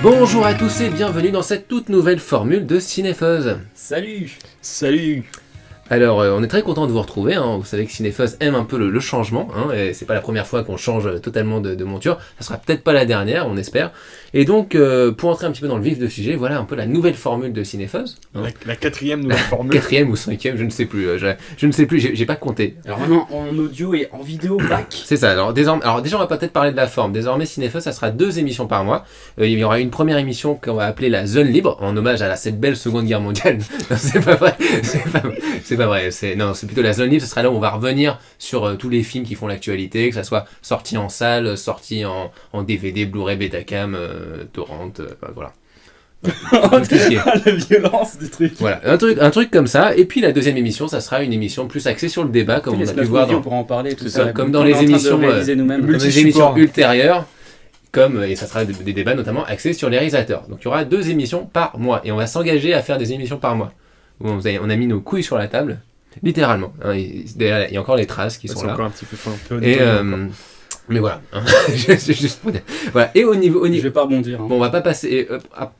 Bonjour à tous et bienvenue dans cette toute nouvelle formule de Cinefuzz. Salut. Alors, on est très content de vous retrouver, hein. Vous savez que Cinefuzz aime un peu le changement, hein, et c'est pas la première fois qu'on change totalement de monture, ça sera peut-être pas la dernière, on espère. Et donc, pour entrer un petit peu dans le vif du sujet, voilà un peu la nouvelle formule de Cinefuzz. Hein. La quatrième nouvelle formule. Quatrième ou cinquième, je ne sais plus, j'ai pas compté. Alors maintenant, en audio et en vidéo, back. C'est ça, alors déjà on va peut-être parler de la forme. Désormais, Cinefuzz, ça sera 2 émissions par mois. Il y aura une première émission qu'on va appeler la Zone Libre, en hommage à cette belle Seconde Guerre mondiale. Non, c'est pas vrai, c'est pas vrai, c'est plutôt la Zone Libre, ce sera là où on va revenir sur tous les films qui font l'actualité, que ça soit sorti en salle, sorti en DVD, Blu-ray, Betacam, torrent, voilà. La violence du truc. Voilà, un truc comme ça. Et puis la deuxième émission, ça sera une émission plus axée sur le débat, comme on a pu voir on pourra en parler, tout ça, comme dans les émissions ultérieures. Et ça sera des débats notamment axés sur les réalisateurs. Donc il y aura 2 émissions par mois. Et on va s'engager à faire des émissions par mois. On a mis nos couilles sur la table, littéralement. Hein, il y a encore les traces qui sont là. Encore un petit peu mais voilà, hein. Juste pour dire. Voilà. Et au niveau, je vais pas rebondir. Hein. Bon, on va pas passer.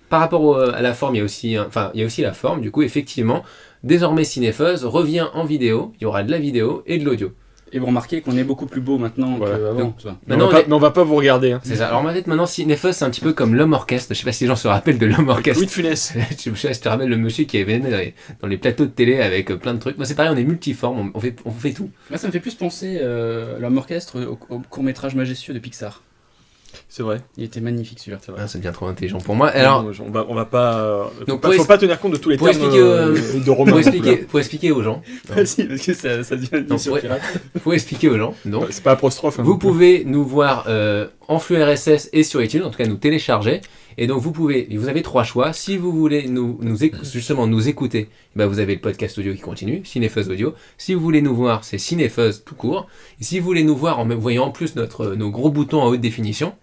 Par rapport à la forme, il y a aussi la forme. Du coup, effectivement, désormais Cinefuzz revient en vidéo. Il y aura de la vidéo et de l'audio. Et vous remarquez qu'on est beaucoup plus beau maintenant qu'avant. Mais on va pas vous regarder. Hein. C'est ça. Alors en fait, maintenant, Cinefuzz, c'est un petit peu comme l'homme orchestre. Je sais pas si les gens se rappellent de l'homme orchestre. Louis de Funès. Je te rappelle le monsieur qui est venu dans les plateaux de télé avec plein de trucs. Moi, c'est pareil, on est multiforme, on fait tout. Moi, ça me fait plus penser l'homme orchestre au court-métrage majestueux de Pixar. C'est vrai. Il était magnifique celui-là. Ah, ça devient trop intelligent pour moi. Alors, on va pas. Faut pas tenir compte de tous les termes de romans. Pour expliquer aux gens. Vas-y, parce que ça devient une mission pirate. Faut expliquer aux gens. Donc, c'est pas apostrophe. Hein, vous pouvez nous voir en flux RSS et sur iTunes, en tout cas nous télécharger. Et donc vous avez 3 choix. Si vous voulez nous écouter, bah vous avez le podcast audio qui continue, Cinefuzz Audio. Si vous voulez nous voir, c'est Cinefuzz tout court. Et si vous voulez nous voir en voyant en plus nos gros boutons en haute définition,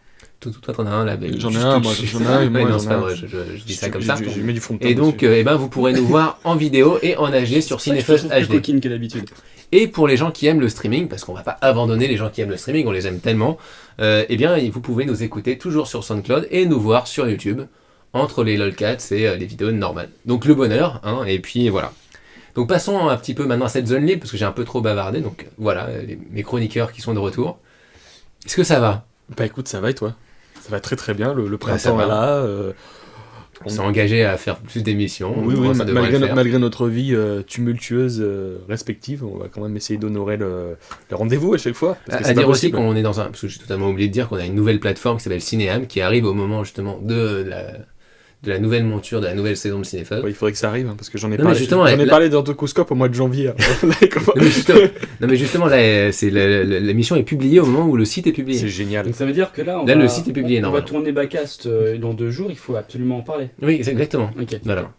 toi t'en as un là. J'en ai un, moi j'en ai un. Non, c'est pas vrai, je dis ça comme ça. Je mets du fond de teint. Et donc vous pourrez nous voir en vidéo et en HD sur Cinefuzz HD. Plus coquine que d'habitude. Et pour les gens qui aiment le streaming, parce qu'on va pas abandonner les gens qui aiment le streaming, on les aime tellement, vous pouvez nous écouter toujours sur SoundCloud et nous voir sur YouTube, entre les lolcats et les vidéos normales. Donc le bonheur, hein, et puis voilà. Donc passons un petit peu maintenant à cette zone libre, parce que j'ai un peu trop bavardé, donc voilà, mes chroniqueurs qui sont de retour. Est-ce que ça va ? Bah écoute, ça va et toi ? Ça va très très bien, le printemps est là... On s'est engagé à faire plus d'émissions. Oui, malgré notre vie tumultueuse respective, on va quand même essayer d'honorer le rendez-vous à chaque fois. À dire aussi qu'on est parce que j'ai totalement oublié de dire qu'on a une nouvelle plateforme qui s'appelle Cinéam, qui arrive au moment justement de la nouvelle monture, de la nouvelle saison de Cinefuzz. Ouais, il faudrait que ça arrive, hein, parce que j'en ai parlé d'Antocoscope au mois de janvier. mais justement, là, l'émission est publiée au moment où le site est publié. C'est génial. Donc ça veut dire que là, le site est publié, on va tourner Backcast dans 2 jours, il faut absolument en parler. Oui, exactement. Okay. Voilà.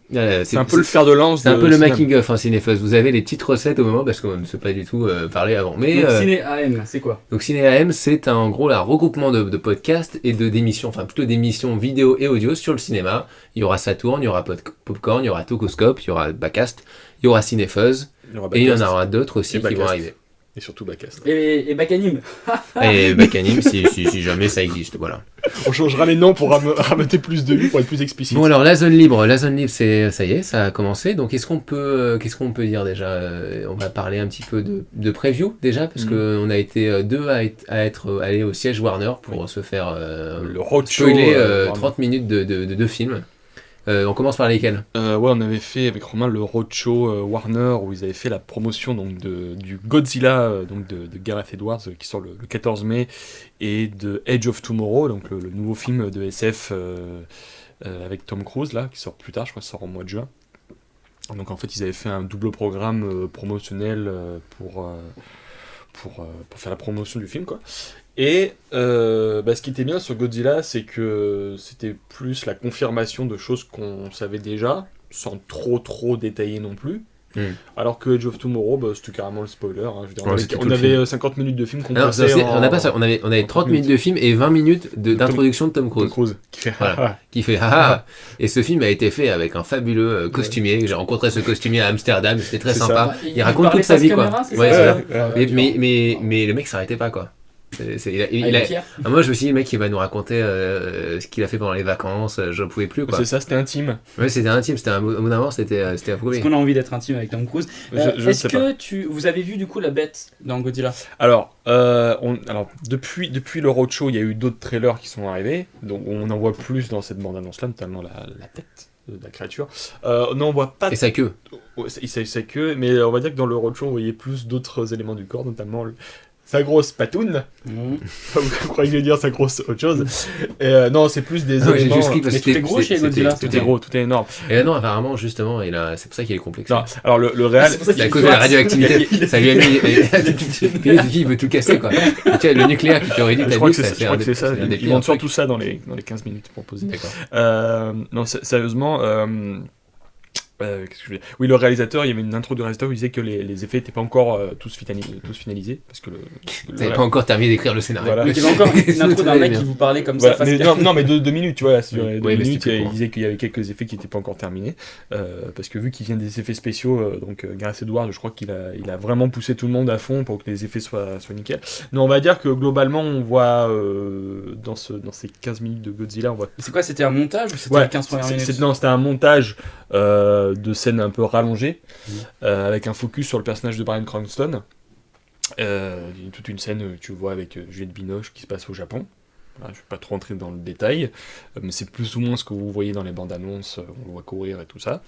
C'est un peu le fer de lance. C'est un peu le making of, hein, Cinefuzz. Vous avez les petites recettes au moment, parce qu'on ne sait pas du tout parler avant. Mais, donc Ciné AM, c'est quoi ? Donc Ciné AM, c'est en gros un regroupement de podcasts et d'émissions, enfin plutôt d'émissions vidéo et audio sur le cinéma. Il y aura Saturn, il y aura Popcorn, il y aura Tocoscope, il y aura Backcast, il y aura Cinefuzz, et il y en aura d'autres aussi qui vont arriver. Et surtout Backcast. Et Backanim. Et Backanim, si jamais ça existe, voilà. On changera les noms pour rameuter plus de vues, pour être plus explicite. Bon alors, la zone libre, ça y est, ça a commencé. Donc qu'est-ce qu'on peut dire déjà ? On va parler un petit peu de preview déjà, parce qu'on a été 2 à être allés au siège Warner pour se faire le roadshow, spoiler 30 minutes de films. On commence par lesquels ? On avait fait avec Romain le roadshow Warner où ils avaient fait la promotion donc du Godzilla donc de Gareth Edwards qui sort le 14 mai et de Edge of Tomorrow, donc le nouveau film de SF avec Tom Cruise là qui sort plus tard, je crois que ça sort en mois de juin. Donc en fait ils avaient fait un double programme promotionnel pour faire la promotion du film quoi. Et ce qui était bien sur Godzilla, c'est que c'était plus la confirmation de choses qu'on savait déjà, sans trop détailler non plus. Alors que Edge of Tomorrow, c'était carrément le spoiler. Hein. Je veux dire, on avait 50 minutes de film qu'on passait on n'a pas ça, on avait 30 minutes de film et 20 minutes d'introduction de Tom Cruise. Tom Cruise qui fait haha. Et ce film a été fait avec un fabuleux costumier. J'ai rencontré ce costumier à Amsterdam, c'était très sympa. Il raconte toute sa vie, quoi. Mais le mec s'arrêtait pas, quoi. Pierre. Moi, je me suis dit, le mec, il va nous raconter ce qu'il a fait pendant les vacances. Je pouvais plus, quoi. C'est ça, c'était intime. Ouais, c'était intime. C'était un bout d'un moment, c'était approuvé. Est-ce qu'on a envie d'être intime avec Tom Cruise? Je Est-ce sais pas. que vous avez vu du coup la bête dans Godzilla? Alors, depuis le roadshow, il y a eu d'autres trailers qui sont arrivés, donc on en voit plus dans cette bande-annonce-là, notamment la tête de la créature. Non, on voit pas. Et sa queue. C'est que, mais on va dire que dans le roadshow, on voyait plus d'autres éléments du corps, notamment sa grosse patoune. Vous croyez que je vais dire sa grosse autre chose? Et, non, c'est plus des Ah ouais, j'ai éléments. juste cliqué parce mais que tout est gros chez Godzilla. Tout est gros, tout est énorme. Et non, apparemment, justement, c'est pour ça qu'il est complexe. Non, alors le réel. C'est pour ça C'est à qu'il cause de la fasse. radioactivité. Ça lui a mis. Il veut tout casser, quoi. Tu vois, le nucléaire qui t'aurait dit, Je t'as crois dit, que c'est ça. un des Ils pires montrent trucs. surtout ça dans les 15 minutes proposées. D'accord. Non, sérieusement, qu'est-ce que je veux dire? Oui, le réalisateur, il y avait une intro du réalisateur où il disait que les effets n'étaient pas encore tous finalisés, parce que Vous n'avez pas encore terminé d'écrire le scénario. Voilà. Donc il y avait encore une intro d'un mec qui vous parlait comme ça. Voilà, mais, face non, mais 2 minutes, tu vois, là, sur les 2 Oui, mais minutes, c'était il court. disait qu'il y avait quelques effets qui n'étaient pas encore terminés, parce que vu qu'il vient des effets spéciaux, donc Gareth Edwards, je crois qu'il a vraiment poussé tout le monde à fond pour que les effets soient nickel. Mais on va dire que globalement, on voit dans ces 15 minutes de Godzilla, on voit. C'est quoi, c'était un montage ou c'était Ouais, les 15 premières minutes? non, c'était un montage de scènes un peu rallongées, avec un focus sur le personnage de Bryan Cranston. Toute une scène, tu vois, avec Juliette Binoche qui se passe au Japon. Voilà, je ne vais pas trop rentrer dans le détail, mais c'est plus ou moins ce que vous voyez dans les bandes annonces, on le voit courir et tout ça.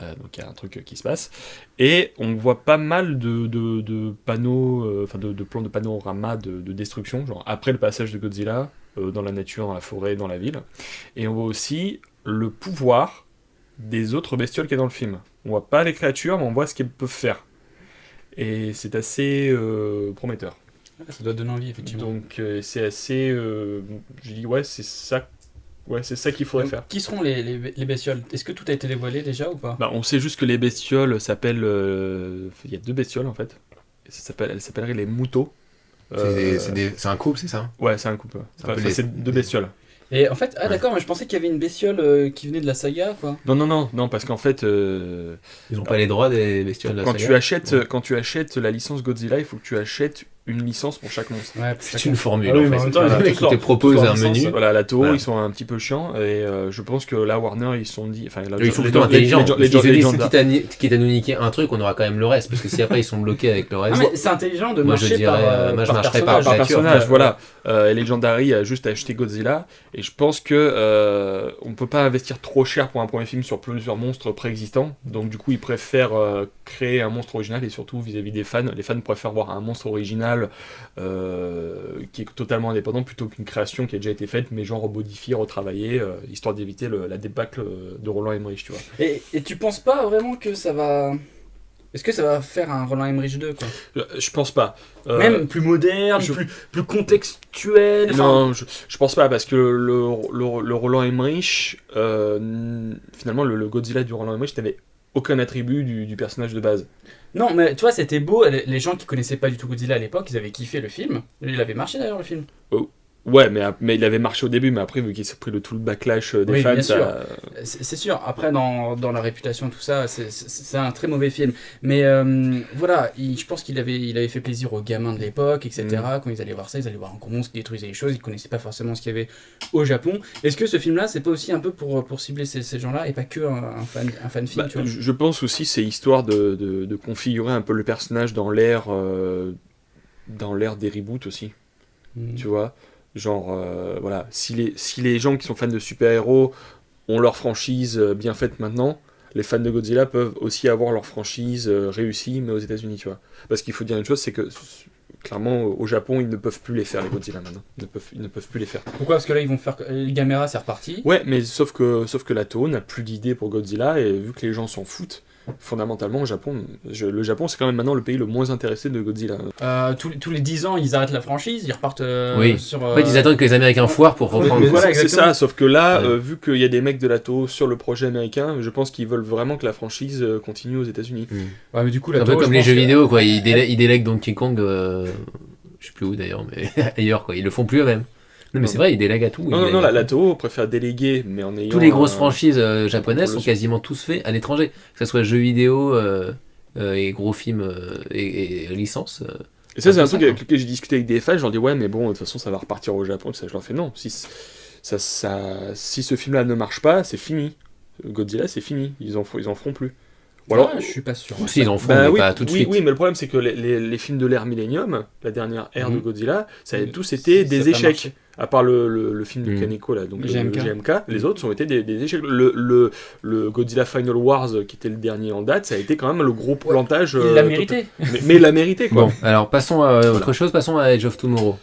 Donc il y a un truc qui se passe. Et on voit pas mal de panneaux, enfin de plans de panorama de destruction, genre après le passage de Godzilla, dans la nature, dans la forêt, dans la ville. Et on voit aussi le pouvoir des autres bestioles qu'il y a dans le film. On voit pas les créatures, mais on voit ce qu'elles peuvent faire. Et c'est assez prometteur. Ça doit donner envie, effectivement. Donc c'est assez... je dis ouais, c'est ça qu'il faudrait Donc, faire. qui seront les bestioles? Est-ce que tout a été dévoilé déjà ou pas? Bah, on sait juste que les bestioles s'appellent... Il y a 2 bestioles en fait. Et elles s'appelleraient les Muto. C'est un couple, c'est ça? Ouais, c'est un couple. un peu Enfin, les- c'est 2 bestioles. Et en fait, Ouais. d'accord, mais je pensais qu'il y avait une bestiole qui venait de la saga, quoi. Non, parce qu'en fait... Ils n'ont pas les droits des bestioles de la Quand saga. tu achètes la licence Godzilla, il faut que tu achètes une licence pour chaque monstre. Ouais, C'est une formule, Ah oui, en mais fait. en même temps, ils ont Le mec, tous il te leur- propose tous leur un licence, menu. Voilà, la Toho, Voilà. ils sont un petit peu chiants, et je pense que là, Warner, ils se sont dit... Enfin, là, Ils sont les- plutôt intelligents. les- Ils se disent, les- quitte à nous niquer un truc, on aura quand même le reste. Parce que si après ils sont bloqués avec le Ah, reste. mais c'est intelligent de Moi, je marcher dirais, par, moi, je par marcherais personnage. par par créature. personnage, Ouais, voilà. Et Legendary a juste acheté Godzilla, et je pense que on peut pas investir trop cher pour un premier film sur plusieurs monstres préexistants, donc du coup ils préfèrent créer un monstre original, et surtout vis-à-vis des fans, les fans préfèrent voir un monstre original qui est totalement indépendant plutôt qu'une création qui a déjà été faite, mais genre modifiée, retravaillée, histoire d'éviter la débâcle de Roland Emmerich, tu vois. Et tu penses pas vraiment que ça va... Est-ce que ça va faire un Roland Emmerich 2, quoi? Je pense pas. Même plus moderne, je- plus contextuel. enfin, Non, je pense pas, parce que le Roland Emmerich, finalement, le Godzilla du Roland Emmerich n'avait aucun attribut du personnage de base. Non, mais tu vois, c'était beau. Les gens qui connaissaient pas du tout Godzilla à l'époque, ils avaient kiffé le film. Il avait marché d'ailleurs, le film. Ouais, mais il avait marché au début, mais après, vu qu'il s'est pris tout le backlash des Oui, fans, bien ça... C'est sûr. Après, dans la réputation, tout ça, c'est un très mauvais film. Mais voilà, je pense qu'il avait fait plaisir aux gamins de l'époque, etc. Quand ils allaient voir ça, ils allaient voir un gros monstre qui détruisait les choses. Ils connaissaient pas forcément ce qu'il y avait au Japon. Est-ce que ce film-là, c'est pas aussi un peu pour cibler ces gens-là et pas que un fan film, Bah, tu vois? je pense aussi c'est histoire de configurer un peu le personnage dans l'ère des reboots aussi, tu vois. Genre, voilà, si les gens qui sont fans de super-héros ont leur franchise bien faite maintenant, les fans de Godzilla peuvent aussi avoir leur franchise réussie, mais aux États-Unis, tu vois. Parce qu'il faut dire une chose, c'est que clairement, au Japon, ils ne peuvent plus les faire, les Godzilla maintenant. Ils ne peuvent plus les faire. Pourquoi? Parce que là, ils vont faire. Gamera, c'est reparti. Ouais, mais sauf que la Toho n'a plus d'idée pour Godzilla, et vu que les gens s'en foutent, fondamentalement, au Japon, le Japon, c'est quand même maintenant le pays le moins intéressé de Godzilla. Tous les 10 ans, ils arrêtent la franchise, ils repartent Oui. sur. En fait, ils attendent que les Américains foirent pour reprendre. mais voilà, c'est exactement. ça, sauf que là, Ouais. vu qu'il y a des mecs de la Toho sur le projet américain, je pense qu'ils veulent vraiment que la franchise continue aux États-Unis. Ouais, mais du coup, C'est la un peu Toho, comme je les pense jeux que- vidéo, quoi. Ils délèguent Donkey Kong, je sais plus où d'ailleurs, mais ailleurs, quoi. Ils le font plus eux-mêmes. Non, mais Non. c'est vrai, ils délèguent à tout. Non, Ils non, délèguent à la tout. Toho préfère déléguer, mais en ayant... Tous les grosses un- franchises japonaises pour le- sont quasiment tous faits à l'étranger. Que ce soit jeux vidéo et gros films et licences. Et ça, c'est un ça, truc quoi. avec lequel j'ai discuté avec des fans, je leur dis ouais, mais bon, de toute façon, ça va repartir au Japon, tout ça. Je leur fais non, si ce film-là ne marche pas, c'est fini. Godzilla, c'est fini, ils en feront plus. Ou alors, Je suis pas sûr. Si, ils en font, bah mais oui, pas tout de suite. oui, mais le problème c'est que les films de l'ère Millennium, la dernière ère de Mhm. Godzilla, ça a tous Ça été a des pas échecs. marché. À part le film de Mhm. Kaneko, là, donc Le le GMK. GMK, les autres ont été des échecs. Le Godzilla Final Wars, qui était le dernier en date, ça a été quand même le gros plantage. Il l'a mérité. Mais il l'a mérité, quoi. Bon, alors passons à autre chose, passons à Edge of Tomorrow.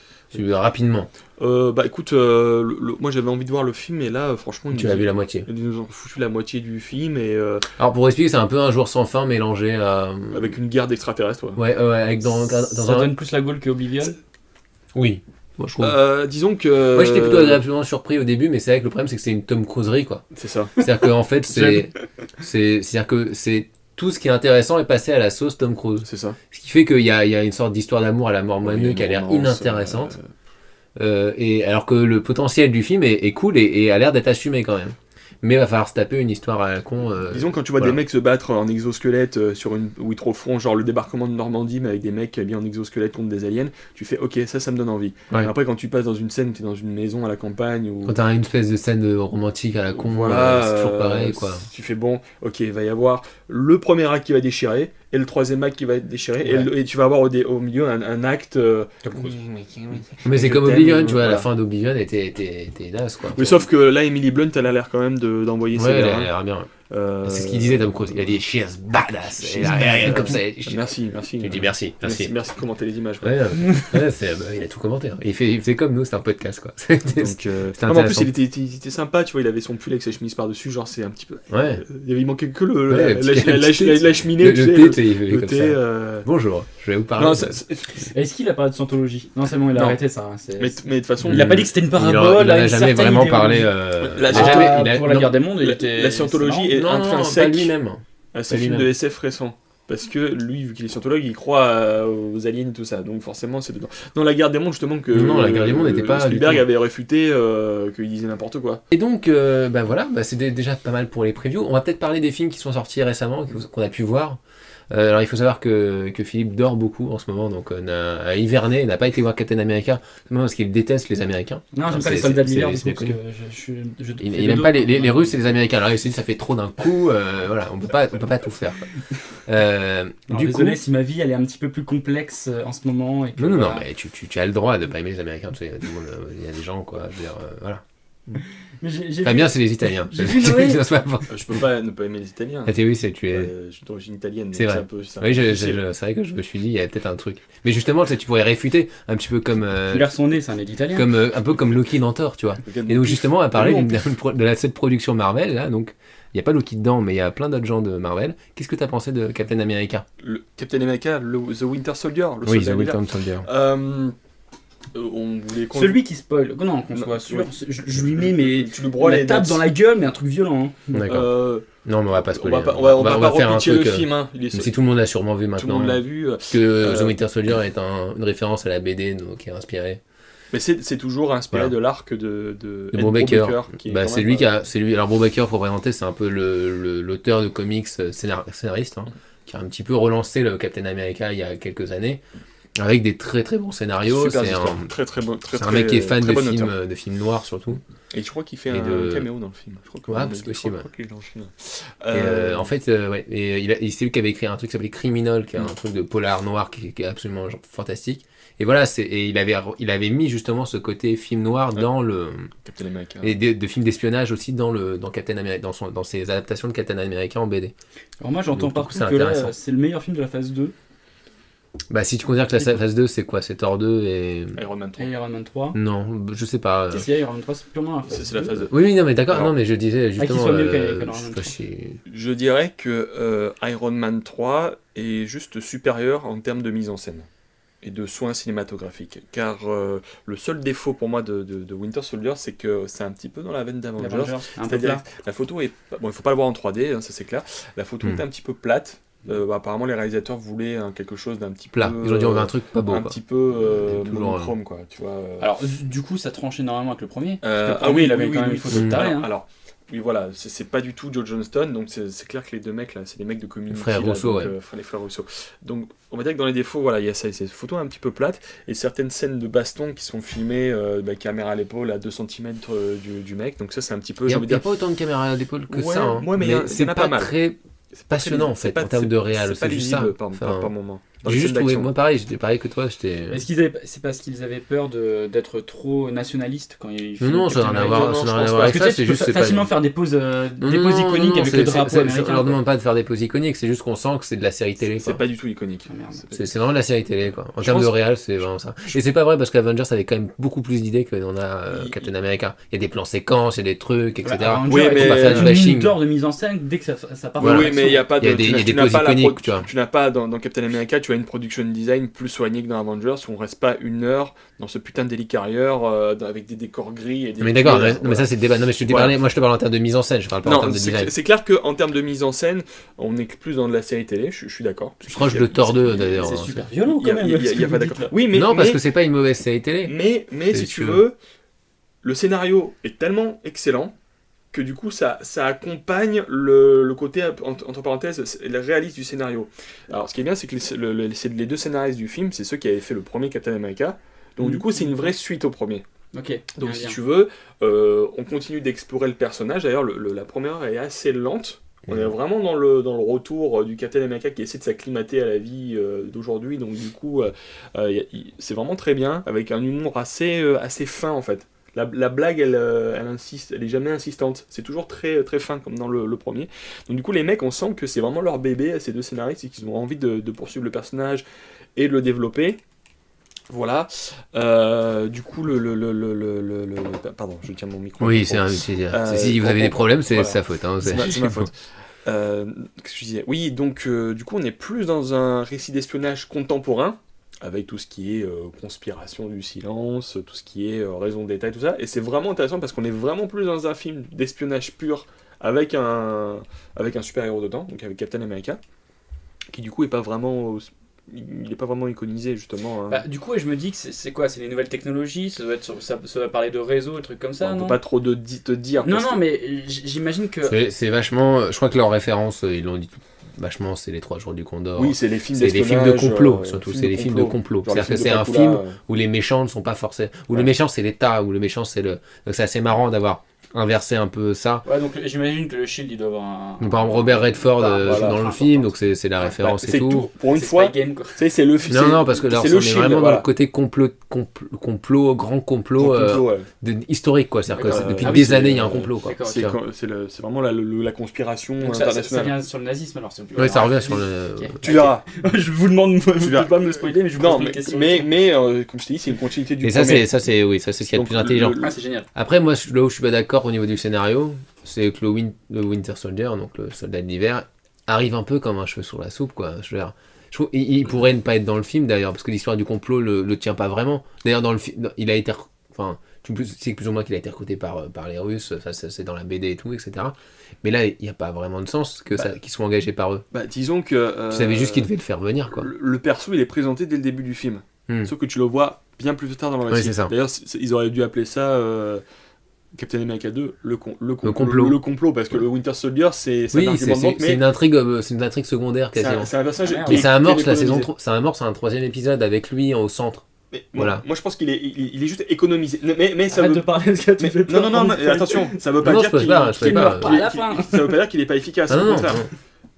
Rapidement, Bah écoute, moi j'avais envie de voir le film, et là, franchement, tu as vu la moitié. ils nous ont foutu la moitié du film, et Alors pour expliquer, c'est un peu un jour sans fin mélangé à... avec une guerre d'extraterrestres. Ouais, avec dans Ça un... donne plus la gaule que Oblivion. Oui, moi je trouve... Disons que. Moi j'étais plutôt agréablement surpris au début, mais c'est vrai que le problème c'est que c'est une Tom Cruiserie, quoi. C'est ça. C'est-à-dire que en fait, c'est-à-dire que c'est tout ce qui est intéressant est passé à la sauce Tom Cruise. C'est ça. Ce qui fait qu'il y a une sorte d'histoire d'amour à la mort moineux Oui, qui a l'air romance, inintéressante. Et alors que le potentiel du film est cool et a l'air d'être assumé quand même. Mais il va falloir se taper une histoire à la con. Disons, quand tu vois voilà. des mecs se battre en exosquelette où ils te refont genre le débarquement de Normandie, mais avec des mecs bien en exosquelette contre des aliens, tu fais ok, ça me donne envie. Ouais. Après, quand tu passes dans une scène où t'es dans une maison à la campagne, ou Quand t'as une espèce de scène romantique à la con, voilà, c'est toujours pareil quoi. Tu fais bon, ok, il va y avoir le premier acte qui va déchirer, et le troisième acte qui va être déchiré, Ouais. et tu vas avoir au milieu un acte. Mais c'est Je comme t'aime, Oblivion, tu vois, voilà. la fin d'Oblivion était naze quoi. Mais sauf que là, Emily Blunt, elle a l'air quand même d'envoyer ses Ouais, elle verres, a hein. l'air bien. Euh, C'est ce qu'il disait Tom Cruise. Il a dit she's badass. She's Et là, rien badass. comme ça. Merci. Tu dis merci. Merci de commenter les images. Quoi. Ouais, il a tout commenté. Hein. Il faisait comme nous, c'était un podcast quoi. C'était Donc, c'était non, mais en plus, intéressant. il était sympa, tu vois, il avait son pull avec sa chemise par-dessus, genre c'est un petit peu. Ouais. Il manquait que Ouais, la cheminée, Le tu sais, thé, il fait le comme thé. ça. Bonjour, je vais vous parler. Non, de- Est-ce qu'il a parlé de Scientologie? Non, c'est bon, il a Non. arrêté ça. Hein, mais de toute façon, Il a pas dit que c'était une il en parabole. a à une jamais certaine vraiment parlé. idéologie. Là, il a jamais- il a- Pour la non, guerre des mondes, il était. la scientologie c'est est marrant. non, pas intrinsèque lui-même. à ces Pas films de lui-même. SF récents. Parce que lui, vu qu'il est scientologue, il croit aux aliens et tout ça. Donc forcément, c'est dedans. Non, la guerre des mondes, justement, que. Non, la guerre des mondes n'était pas Spielberg du tout. avait réfuté qu'il disait n'importe quoi. Et donc, voilà, c'est déjà pas mal pour les previews. On va peut-être parler des films qui sont sortis récemment, qu'on a pu voir. Alors, il faut savoir que Philippe dort beaucoup en ce moment, donc a hiverné, n'a pas été voir Captain America, simplement parce qu'il déteste les Américains. Non, j'aime C'est- pas les soldats c'est- d'hiver, c'est du coup, parce connu. que je Il n'aime pas les Russes et les Américains. Alors, il s'est dit, ça fait trop d'un coup, voilà, on peut pas tout faire. quoi. Du coup, désolé si ma vie elle est un petit peu plus complexe en ce moment. Et que, non, voilà. mais tu as le droit de pas aimer les Américains, tu sais, tout le monde, il y a des gens, quoi, je veux dire, voilà. Mais j'ai Fabien, c'est les Italiens. j'ai vu Noé. Ça se passe pas. Je peux pas ne pas aimer les Italiens. Ah, oui, tu es... Je suis d'origine italienne. C'est donc vrai. un peu, c'est un Oui, peu difficile. c'est vrai que je me suis dit, il y a peut-être un truc. Mais justement, tu pourrais réfuter un petit peu comme, Il a son nez, c'est un italien. un peu comme Loki dans Thor, tu vois. Et donc justement, on va parler de cette production Marvel, là, donc il n'y a pas Loki dedans, mais il y a plein d'autres gens de Marvel. Qu'est-ce que tu as pensé de Captain America? Le Captain America, The Winter Soldier. Le Oui, soldat The hiver. Winter Soldier. On voulait qu'on- Celui qui spoil, non, qu'on Non, soit sûr, oui. je lui mets mes. Tu le broies la les tape notes. dans la gueule, mais un truc violent. Hein. D'accord. Non, mais on va pas On spoiler. va pas, hein. on va pas faire un repitcher truc. le film. Hein. Il est Mais si tout le monde l'a sûrement vu tout le maintenant. monde l'a vu. Parce que The Winter Soldier est une référence à la BD donc, qui est inspirée. Mais c'est toujours inspiré Voilà. de l'arc de Ed Brubaker. qui est Bah, quand c'est même, lui qui a. C'est lui. Alors Brubaker, pour présenter, c'est un peu l'auteur de comics scénariste, hein, qui a un petit peu relancé le Captain America il y a quelques années. Avec des très très bons scénarios. super C'est histoire. un, Très très bon. Très, c'est un mec qui est fan très de bon auteur. films noirs surtout. Et je crois qu'il fait Et un de- caméo dans le film. Je crois que Ouais, on a c'est dit- possible, je crois qu'il est en Chine. Et, en fait, ouais, et c'est lui qui avait écrit un truc qui s'appelait Criminal, qui est un truc de polar noir qui est absolument genre, fantastique. Et voilà, et il avait mis justement ce côté film noir dans le. Captain America. Et de films d'espionnage aussi dans Captain America, dans ses adaptations de Captain America en BD. Alors moi j'entends Donc, partout c'est que là intéressant. c'est le meilleur film de la phase 2, Bah, si tu considères que la phase 2, c'est quoi? C'est Thor 2 et. Iron Man 3. et Iron Man 3. Non, je sais pas. Si, si, Iron Man 3 c'est purement la phase C'est la 2. phase 2. Oui, non, mais d'accord, Alors, non, mais je disais qu'il justement. soit mieux qu'Iron je Man sais pas 3. si- Je dirais que Iron Man 3 est juste supérieur en termes de mise en scène et de soins cinématographiques. Car le seul défaut pour moi de Winter Soldier, c'est que c'est un petit peu dans la veine d'Avengers. L'Avengers, un peu C'est-à-dire plat. que la photo est... Bon, il faut pas le voir en 3D, hein, ça c'est clair. La photo est un petit peu plate. Apparemment, les réalisateurs voulaient quelque chose d'un petit Plat. peu... Ils ont dit on veut un truc pas beau. un quoi. petit peu toujours, monochrome, quoi, tu vois. Alors du coup ça tranche énormément avec le premier. Parce que le ah premier oui, il avait oui, quand même oui, une photo de oui. taré. Alors, Hein. alors, Oui, voilà, c'est pas du tout Joe Johnston, donc c'est clair que les deux mecs là, c'est des mecs de Community. Frères là, Rousseau, donc, ouais. les frères Rousseau. Donc, on va dire que dans les défauts, voilà, il y a ça, ces photos un petit peu plates, et certaines scènes de baston qui sont filmées, caméra à l'épaule à 2 cm du mec, donc ça c'est un petit peu. Il J'ai n'y envie de a dire, pas autant de caméras à l'épaule que Ouais, ça. Hein. ouais, mais il y en a c'est pas pas mal. très c'est pas passionnant en très- fait, c'est en termes de réal. C'est pas C'est juste ça. lisible Enfin, par moment. Dans les J'ai juste scènes trouvé, d'action. moi pareil, j'étais pareil que toi. J'étais. C'est parce qu'ils avaient peur d'être trop nationalistes quand ils Non, ça n'a rien à voir, non, ça je n'a rien à pense voir pas. avec Parce que ça. tu sais, C'est tu peux juste c'est facilement pas. faire des poses Non, iconiques avec le drapeau on américain. leur quoi. demande pas de faire des poses iconiques, c'est juste qu'on sent que c'est de la série télé. C'est quoi. pas du tout iconique. Ah, merde. C'est vraiment de la série télé quoi. En Je termes de pense- réal, c'est vraiment ça. Et c'est pas vrai parce qu'Avengers avait quand même beaucoup plus d'idées que dans Il- Captain America. Il y a des plans séquences, il y a des trucs, etc. Avenger Oui, est mais- pas faire du une bashing bashing. d'or de mise en scène dès que ça part. Oui, dans oui, l'action. mais il y a pas de. Il y a des- il y a des n'as poses pas la iconiques, tu vois. tu n'as pas dans Captain America, tu as une production design plus soignée que dans Avengers où on reste pas 1 heure dans ce putain d'hélicarieur avec des décors gris et des. Mais d'accord, Voilà. mais ça c'est le débat. Non, mais je te Voilà. parlais, moi je te parle en termes de mise en scène, je parle pas en Non, termes de design. c'est clair qu'en termes de mise en scène, on est plus dans de la série télé, je suis d'accord. Proche de Thor 2 d'ailleurs. C'est super violent Il y quand a, même. il y a- ce il y a que pas vous d'accord. dites, là. Oui, mais. Non, parce mais- que c'est pas une mauvaise série télé. Mais C'est si tu sûr. veux, le scénario est tellement excellent que du coup ça accompagne le côté, entre parenthèses, le réalisme du scénario. Alors ce qui est bien, c'est que les deux scénaristes du film, c'est ceux qui avaient fait le premier Captain America. Donc du coup c'est une vraie suite au premier. Ok. Donc bien, si bien. tu veux, on continue d'explorer le personnage. D'ailleurs la première heure est assez lente. On est vraiment dans le retour du Captain America qui essaie de s'acclimater à la vie d'aujourd'hui. Donc du coup, c'est vraiment très bien, avec un humour assez fin en fait. La blague, elle insiste, elle est jamais insistante. C'est toujours très, très fin comme dans le premier. Donc du coup, les mecs, on sent que c'est vraiment leur bébé, ces deux scénaristes, et qu'ils ont envie de poursuivre le personnage et de le développer. Voilà. Du coup, pardon, je tiens mon micro. Oui, si vous avez des problèmes, c'est voilà. sa faute. Hein, C'est ma faute. Qu'est-ce que je disais ? Oui, donc du coup, on est plus dans un récit d'espionnage contemporain, avec tout ce qui est conspiration du silence, tout ce qui est raison d'état et tout ça. Et c'est vraiment intéressant parce qu'on est vraiment plus dans un film d'espionnage pur avec un super-héros dedans, donc avec Captain America, qui du coup est pas vraiment... Il n'est pas vraiment iconisé justement. Hein. Bah, du coup, je me dis que c'est quoi ? C'est les nouvelles technologies, ça va parler de réseau, des trucs comme ça, on non peut pas trop te dire. Non, parce non, que- mais j'imagine que... C'est vachement. Je crois que leur référence, ils l'ont dit vachement, c'est les 3 jours du Condor. Oui, c'est les films C'est des films de d'espionnage, complot, surtout. C'est des films de complot. Genre les C'est-à-dire que films c'est de un Dracula, film où les méchants ne sont pas forcés. Où le Ouais. méchant c'est l'État, où le méchant c'est le. Donc c'est assez marrant d'avoir inversé un peu ça. Ouais, donc j'imagine que le Shield, il doit avoir un... Donc, par exemple, Robert Redford Voilà. dans le film, donc c'est la référence c'est et tout. tout. Pour une C'est fois, Spy Game, quoi. tu sais, c'est le film. Non, parce que là, c'est on le est Shield, vraiment dans voilà. le côté complot, grand complot, Ouais. historique, quoi. C'est-à-dire que D'accord. depuis Ah oui, des c'est, années, il y a un complot, quoi. D'accord, C'est Tu vois. c'est vraiment la conspiration Donc ça internationale. vient sur le nazisme, alors c'est plus... Ouais, ça revient sur le. Ok. Tu verras. Je vous demande, vous verras. pouvez pas me spoiler, mais je vous Non, pose une question. mais comme je t'ai dit, c'est une continuité du Et ça, premier. c'est ce qu'il y a de Donc, plus intelligent. Ah, c'est génial. Après, moi, là où je suis pas d'accord au niveau du scénario, c'est que le Winter Soldier, donc le soldat de l'hiver, arrive un peu comme un cheveu sur la soupe, quoi. Je veux dire, je trouve, il pourrait ne pas être dans le film d'ailleurs, parce que l'histoire du complot le tient pas vraiment. D'ailleurs, dans le film, il a été, enfin, tu sais plus ou moins qu'il a été recruté par les Russes, ça c'est dans la BD et tout, etc. Mais là, il n'y a pas vraiment de sens qu'ils soient engagés par eux. Bah, disons que. Tu savais juste qu'ils devaient le faire venir, quoi. Le perso, il est présenté dès le début du film. Sauf que tu le vois bien plus tard dans le récit. Oui, c'est ça. D'ailleurs, ils auraient dû appeler ça Captain America 2, le complot. Le complot, parce que le Winter Soldier, c'est un Oui, argument de vente, c'est mais une intrigue secondaire quasiment. c'est un personnage Ah, merde. qui Et ça amorce qui est la saison économisé. 3, ça amorce un 3e épisode avec lui au centre. Mais Voilà. moi, je pense qu'il est juste économisé. Mais ça Arrête veut... de parler parce que tu mais- fais peur. non, mais attention, ça veut pas Non, dire je qu'il peux qu'il pas, meurt pas à la fin. Ça veut pas dire qu'il est pas efficace, Ah au non, non, contraire.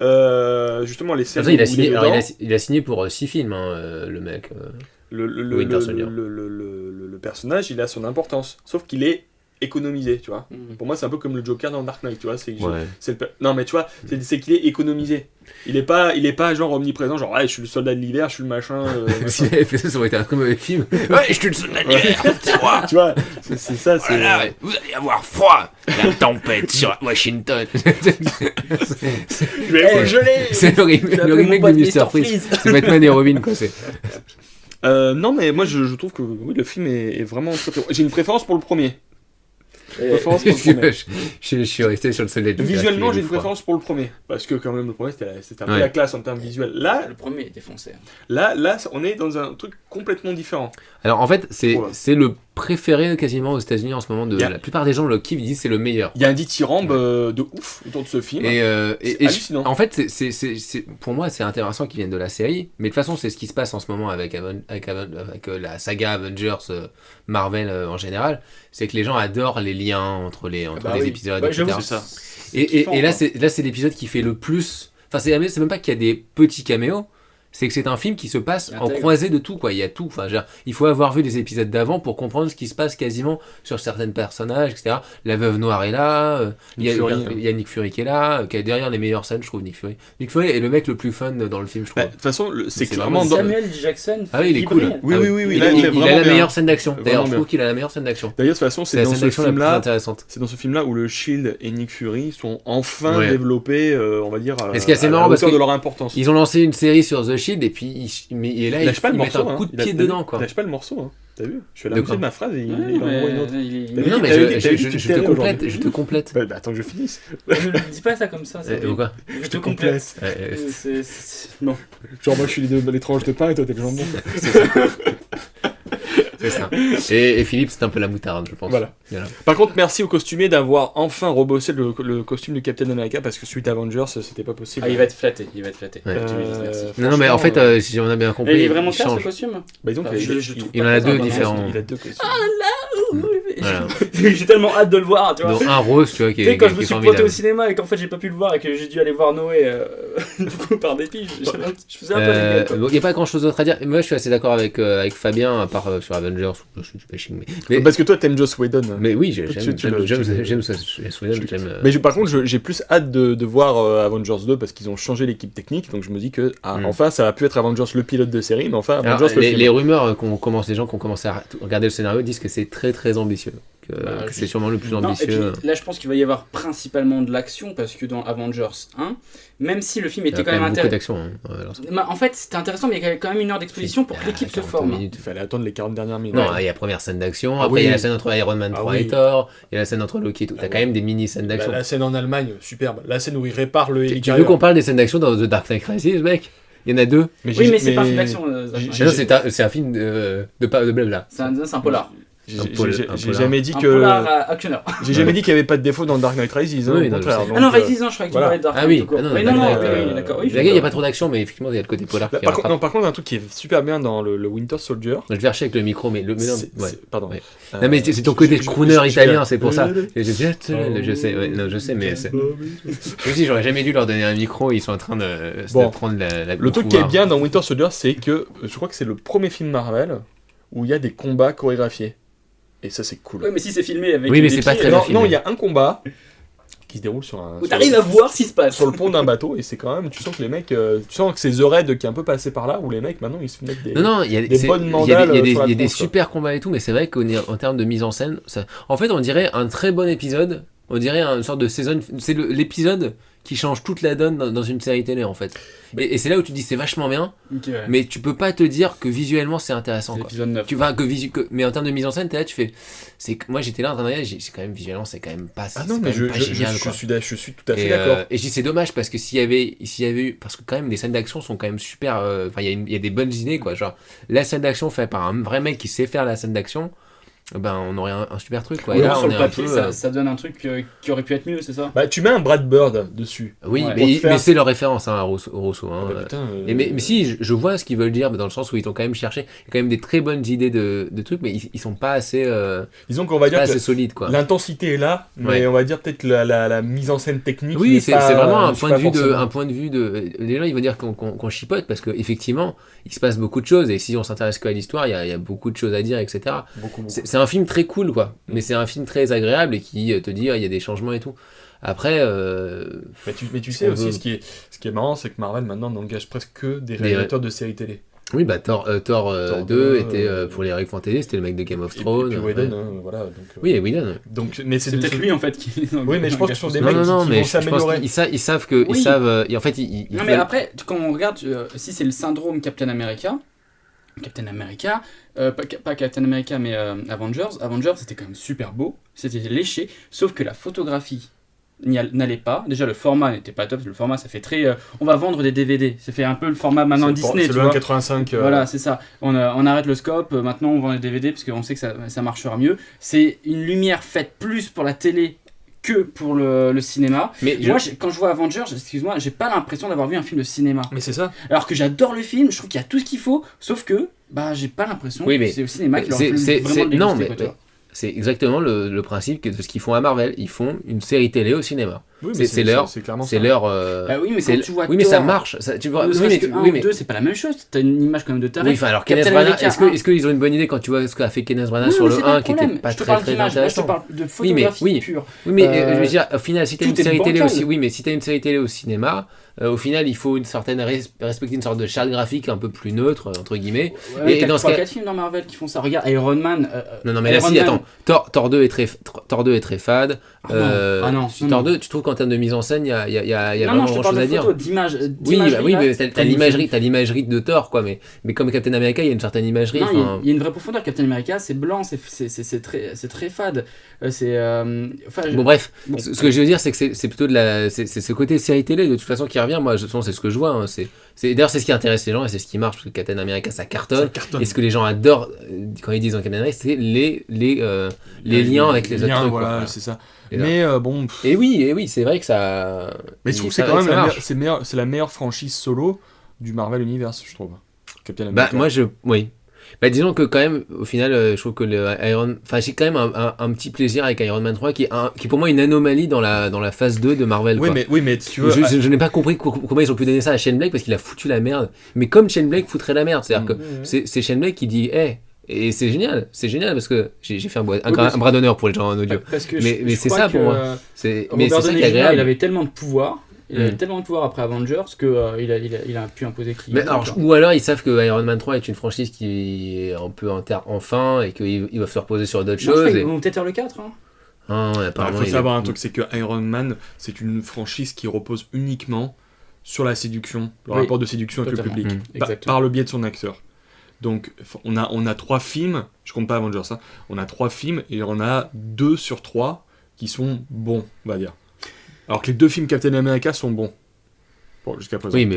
non. Justement, les scènes Attends, il a où signé, est alors, dedans, il a signé pour 6 films, hein, le mec. Winter Soldier. le personnage, il a son importance. Sauf qu'il est économisé, tu vois. Mhm. Pour moi, c'est un peu comme le Joker dans Dark Knight, tu vois. Ouais. Non, mais tu vois, c'est qu'il est économisé. Il est pas genre omniprésent, genre ouais, je suis le soldat de l'hiver, je suis le machin. S'il avait fait ça, ça aurait été un très mauvais film. Ouais, je suis le soldat de l'hiver, froid. Tu vois, c'est ça, c'est. Voilà, vous allez avoir froid. La tempête sur Washington. Je vais vous geler. C'est le remake de Mr. Freeze. C'est Batman et Robin, quoi. Non, mais moi je trouve que oui, le film est vraiment très très bon. J'ai une préférence pour le premier. Préférence pour le premier. Je suis resté sur le soldat de l'hiver. Visuellement, qui j'ai est une froid. préférence pour le premier. Parce que quand même, le premier, c'était un peu Ouais. la classe en termes visuels. Là, Le premier est défoncé. là, on est dans un truc complètement différent. Alors en fait, Voilà. c'est le préféré quasiment aux États-Unis en ce moment. Yeah. La plupart des gens le kiffent, ils disent c'est le meilleur. Il y a un dithyrambe de ouf autour de ce film. Et hallucinant. en fait, pour moi, c'est intéressant qu'ils viennent de la série, mais de toute façon, c'est ce qui se passe en ce moment avec la saga Avengers, Marvel en général, c'est que les gens adorent les liens entre les épisodes, etc. C'est ça. Et là, c'est l'épisode qui fait le plus. Enfin, c'est même pas qu'il y a des petits caméos. C'est que c'est un film qui se passe en croisée de tout, quoi. Il y a tout. Enfin, il faut avoir vu les épisodes d'avant pour comprendre ce qui se passe quasiment sur certains personnages, etc. La Veuve Noire est là. Il y a Nick Fury qui est là, qui est derrière les meilleures scènes, je trouve. Nick Fury est le mec le plus fun dans le film, je trouve. De toute façon, c'est Vraiment clairement. Samuel Jackson. Ah oui, il est cool. Oui. Il a la meilleure scène d'action. D'ailleurs, je trouve qu'il a la meilleure scène d'action. D'ailleurs, de toute façon, C'est la scène d'action la plus intéressante. C'est dans ce film-là où le Shield et Nick Fury sont enfin développés, on va dire, ce qui est assez marrant parce que de leur importance. Ils ont lancé une série sur The Shield et puis il met un coup de pied dedans, quoi. Il lâche pas le morceau, hein. T'as vu? Je suis à la moitié de ma phrase et il en envoie une autre. Non, mais je te complète. Bah, attends que je finisse. Ne dis pas ça comme ça. Pourquoi? Je te complète. Non. Genre, moi je suis les tranches de pain et toi t'es le jambon. C'est ça. Et Philippe, c'est un peu la moutarde, je pense. Voilà. Par contre, merci au costumier d'avoir enfin rebossé le costume du Captain America parce que suite à Avengers, c'était pas possible. Ah, il va être flatté. Ouais. Non, mais en fait, si on a bien compris. Il est vraiment classe, ce costume. Bah, donc, il en a deux différents. Il a deux costumes. Voilà. J'ai tellement hâte de le voir, tu vois. Donc, un rose, tu vois, qui Tu sais, est quand je me suis pointé formidable. au cinéma et qu'en fait j'ai pas pu le voir et que j'ai dû aller voir Noé du coup par dépit, je faisais un peu la gueule, quoi. Il n'y a pas grand chose d'autre à dire. Moi, je suis assez d'accord avec Fabien, à part sur Avengers, je suis du bashing. Mais Parce que toi t'aimes Joss Whedon. Mais oui, j'aime Mais par contre, j'ai plus hâte de voir Avengers 2 parce qu'ils ont changé l'équipe technique, donc je me dis que enfin ça a pu être Avengers le pilote de série, mais enfin Avengers le film. Les rumeurs les gens qui ont commencé à regarder le scénario disent que c'est très très ambitieux. Que c'est sûrement le plus ambitieux. Et puis, là, je pense qu'il va y avoir principalement de l'action parce que dans Avengers 1, même si le film était quand même intéressant. En fait, c'était intéressant, mais il y avait quand même une heure d'exposition pour que l'équipe se forme. Il fallait attendre les 40 dernières minutes. Non, il y a la première scène d'action, après il y a la scène entre Iron Man 3 et Thor, il y a la scène entre Loki et tout. T'as quand même des mini scènes d'action. La scène en Allemagne, superbe. La scène où il répare le hélicoptère. Tu veux qu'on parle des scènes d'action dans The Dark Knight Rises, mec? Il y en a deux. Oui, mais c'est pas un film d'action. C'est un film de blabla. C'est un polar. J'ai jamais dit que. J'ai jamais dit qu'il n'y avait pas de défaut dans Dark Knight Rises. Oui, au contraire. Ah non, Rises, je croyais que tu parlais de Dark Knight. Ah oui, non, d'accord. Il n'y a pas trop d'action, mais effectivement, il y a le côté polar. Par contre, un truc qui est super bien dans le Winter Soldier. Je vais chercher avec le micro, mais pardon. Non, mais c'est ton côté crooner italien, c'est pour ça. Je sais, mais. Je me dis, j'aurais jamais dû leur donner un micro, ils sont en train de prendre la. Le truc qui est bien dans Winter Soldier, c'est que je crois que c'est le premier film Marvel où il y a des combats chorégraphiés. Et ça, c'est cool. Ouais, mais si c'est filmé avec. Oui, mais c'est pas très bien filmé. Non, il y a un combat qui se déroule sur un. Où t'arrives à voir ce qui se passe. Sur le pont d'un bateau, et c'est quand même. Tu sens que les mecs. Tu sens que c'est The Raid qui est un peu passé par là, où les mecs maintenant ils se mettent des. Non, il y a des bonnes mandales. Il y a des super combats et tout, mais c'est vrai qu'en termes de mise en scène, en fait, on dirait un très bon épisode. On dirait une sorte de saison. C'est l'épisode qui change toute la donne dans une série télé, en fait. Et c'est là où tu dis c'est vachement bien, mais tu peux pas te dire que visuellement c'est intéressant. L'épisode 9. Tu vas mais en termes de mise en scène, t'es là, tu fais. Moi j'étais là en train de regarder, c'est quand même visuellement, c'est quand même pas. Ah non, mais je suis tout à fait d'accord. Et je dis c'est dommage parce que s'il y avait eu, parce que quand même les scènes d'action sont quand même super. Enfin il y a des bonnes idées quoi, genre la scène d'action faite par un vrai mec qui sait faire la scène d'action. Ben on aurait un super truc quoi. Oui, et là, sur on le est papier, un peu, ça donne un truc qui aurait pu être mieux, c'est ça? Bah tu mets un Brad Bird dessus. Oui, mais c'est leur référence à Rousseau. Putain, mais si, je vois ce qu'ils veulent dire, mais dans le sens où ils ont quand même cherché, il y a quand même des très bonnes idées de trucs, mais ils sont pas assez. Disons qu'on va dire assez solides quoi. L'intensité est là, mais on va dire peut-être la mise en scène technique. Oui, c'est vraiment un point de vue de. Les gens ils vont dire qu'on chipote parce qu'effectivement il se passe beaucoup de choses et si on s'intéresse qu'à l'histoire, il y a beaucoup de choses à dire, etc. Beaucoup. C'est un film très cool quoi, mais c'est un film très agréable et qui te dit il y a des changements et tout. Après, mais tu sais aussi ce qui est marrant, c'est que Marvel maintenant n'engage presque que des réalisateurs de séries télé. Oui, bah Thor 2 était pour les Rick Fantasy, c'était le mec de Game of Thrones. Et puis Whedon, voilà. Donc, oui, et Whedon. Donc, mais c'est peut-être lui en fait qui. Oui, mais je pense que ce sont des mecs qui vont s'améliorer. Ils savent que, ils savent. En fait, non, mais après, quand on regarde, si c'est le syndrome Captain America, pas Captain America, mais Avengers, c'était quand même super beau, c'était léché, sauf que la photographie n'allait pas. Déjà, le format n'était pas top. Le format, ça fait très... on va vendre des DVD. Ça fait un peu le format maintenant Disney, c'est tu le vois. 1,85. Voilà, c'est ça. On arrête le scope. Maintenant, on vend les DVD parce qu'on sait que ça marchera mieux. C'est une lumière faite plus pour la télé que pour le cinéma. Mais Moi, quand je vois Avengers, excuse-moi, j'ai pas l'impression d'avoir vu un film de cinéma. Mais c'est ça. Alors que j'adore le film, je trouve qu'il y a tout ce qu'il faut, sauf que j'ai pas l'impression que c'est au cinéma qu'il aurait fallu vraiment le déguster, quoi. c'est exactement le principe de ce qu'ils font à Marvel. Ils font une série télé au cinéma. Oui, mais c'est leur... clairement C'est ça. leur oui, mais quand tu vois oui, mais ça Thor, marche. Ça, tu vois... ne oui, serait-ce mais, que un oui, ou mais... deux, c'est pas la même chose. T'as une image quand même de taré. Oui, enfin, alors Kenneth Captain Branagh, America, est-ce qu'ils ont une bonne idée quand tu vois ce qu'a fait Kenneth Branagh sur le 1 qui était pas je te très parle très d'image, là je te intéressant. parle de photographie pure. Oui, mais je veux dire, au final, si t'as une tout est série télé bancal. aussi, oui, mais si t'as une série télé au cinéma, au final, il faut une certaine respecter une sorte de charte graphique un peu plus neutre entre guillemets. Ouais, et dans ce cas, 4 films dans Marvel qui font ça. Regarde Iron Man. non, mais là, Iron si, Man. attends, Thor 2 est très fade. non. Thor 2, tu trouves qu'en termes de mise en scène, il y a Non, vraiment je te grand parle chose à de dire. photos, d'images. Oui, mais t'as l'imagerie de Thor, quoi. Mais comme Captain America, il y a une certaine imagerie. Non, il y a une vraie profondeur. Captain America, c'est blanc, c'est très fade. Bon, bref, ce que je veux dire, c'est que c'est plutôt c'est ce côté série télé de toute façon qui revient. Moi, c'est ce que je vois. Hein. D'ailleurs, c'est ce qui intéresse les gens et c'est ce qui marche parce que Captain America, ça cartonne. Et ce que les gens adorent quand ils disent dans Captain America, c'est les liens avec les autres trucs. Voilà, quoi. c'est ça. Et mais bon. Et oui, c'est vrai que ça. Mais je trouve que c'est quand même c'est la meilleure franchise solo du Marvel Universe, je trouve. Captain America. Oui. Bah, disons que quand même, au final, je trouve que j'ai quand même un petit plaisir avec Iron Man 3 qui est pour moi une anomalie dans la phase 2 de Marvel. Oui, quoi. mais tu veux. Je n'ai pas compris comment ils ont pu donner ça à Shane Black parce qu'il a foutu la merde. Mais comme Shane Black foutrait la merde, c'est-à-dire que c'est Shane Black qui dit hey, et c'est génial parce que j'ai fait un bras d'honneur pour les gens en audio. Mais c'est ça pour moi. Mais c'est ça qui est agréable. Il avait tellement de pouvoir. Il avait tellement de pouvoir après Avengers qu'il a pu imposer qui. Ou alors ils savent que Iron Man 3 est une franchise qui est un peu en fin et qu'ils doivent se reposer sur d'autres choses. Ils vont peut-être faire le 4. Il faut savoir un truc, c'est que Iron Man, c'est une franchise qui repose uniquement sur la séduction, le rapport de séduction avec le public, par le biais de son acteur. Donc on a 3 films, je compte pas Avengers, hein, on a 3 films et on a 2 sur 3 qui sont bons, on va dire. Alors que les 2 films Captain America sont bons. Bon, jusqu'à présent. Oui, mais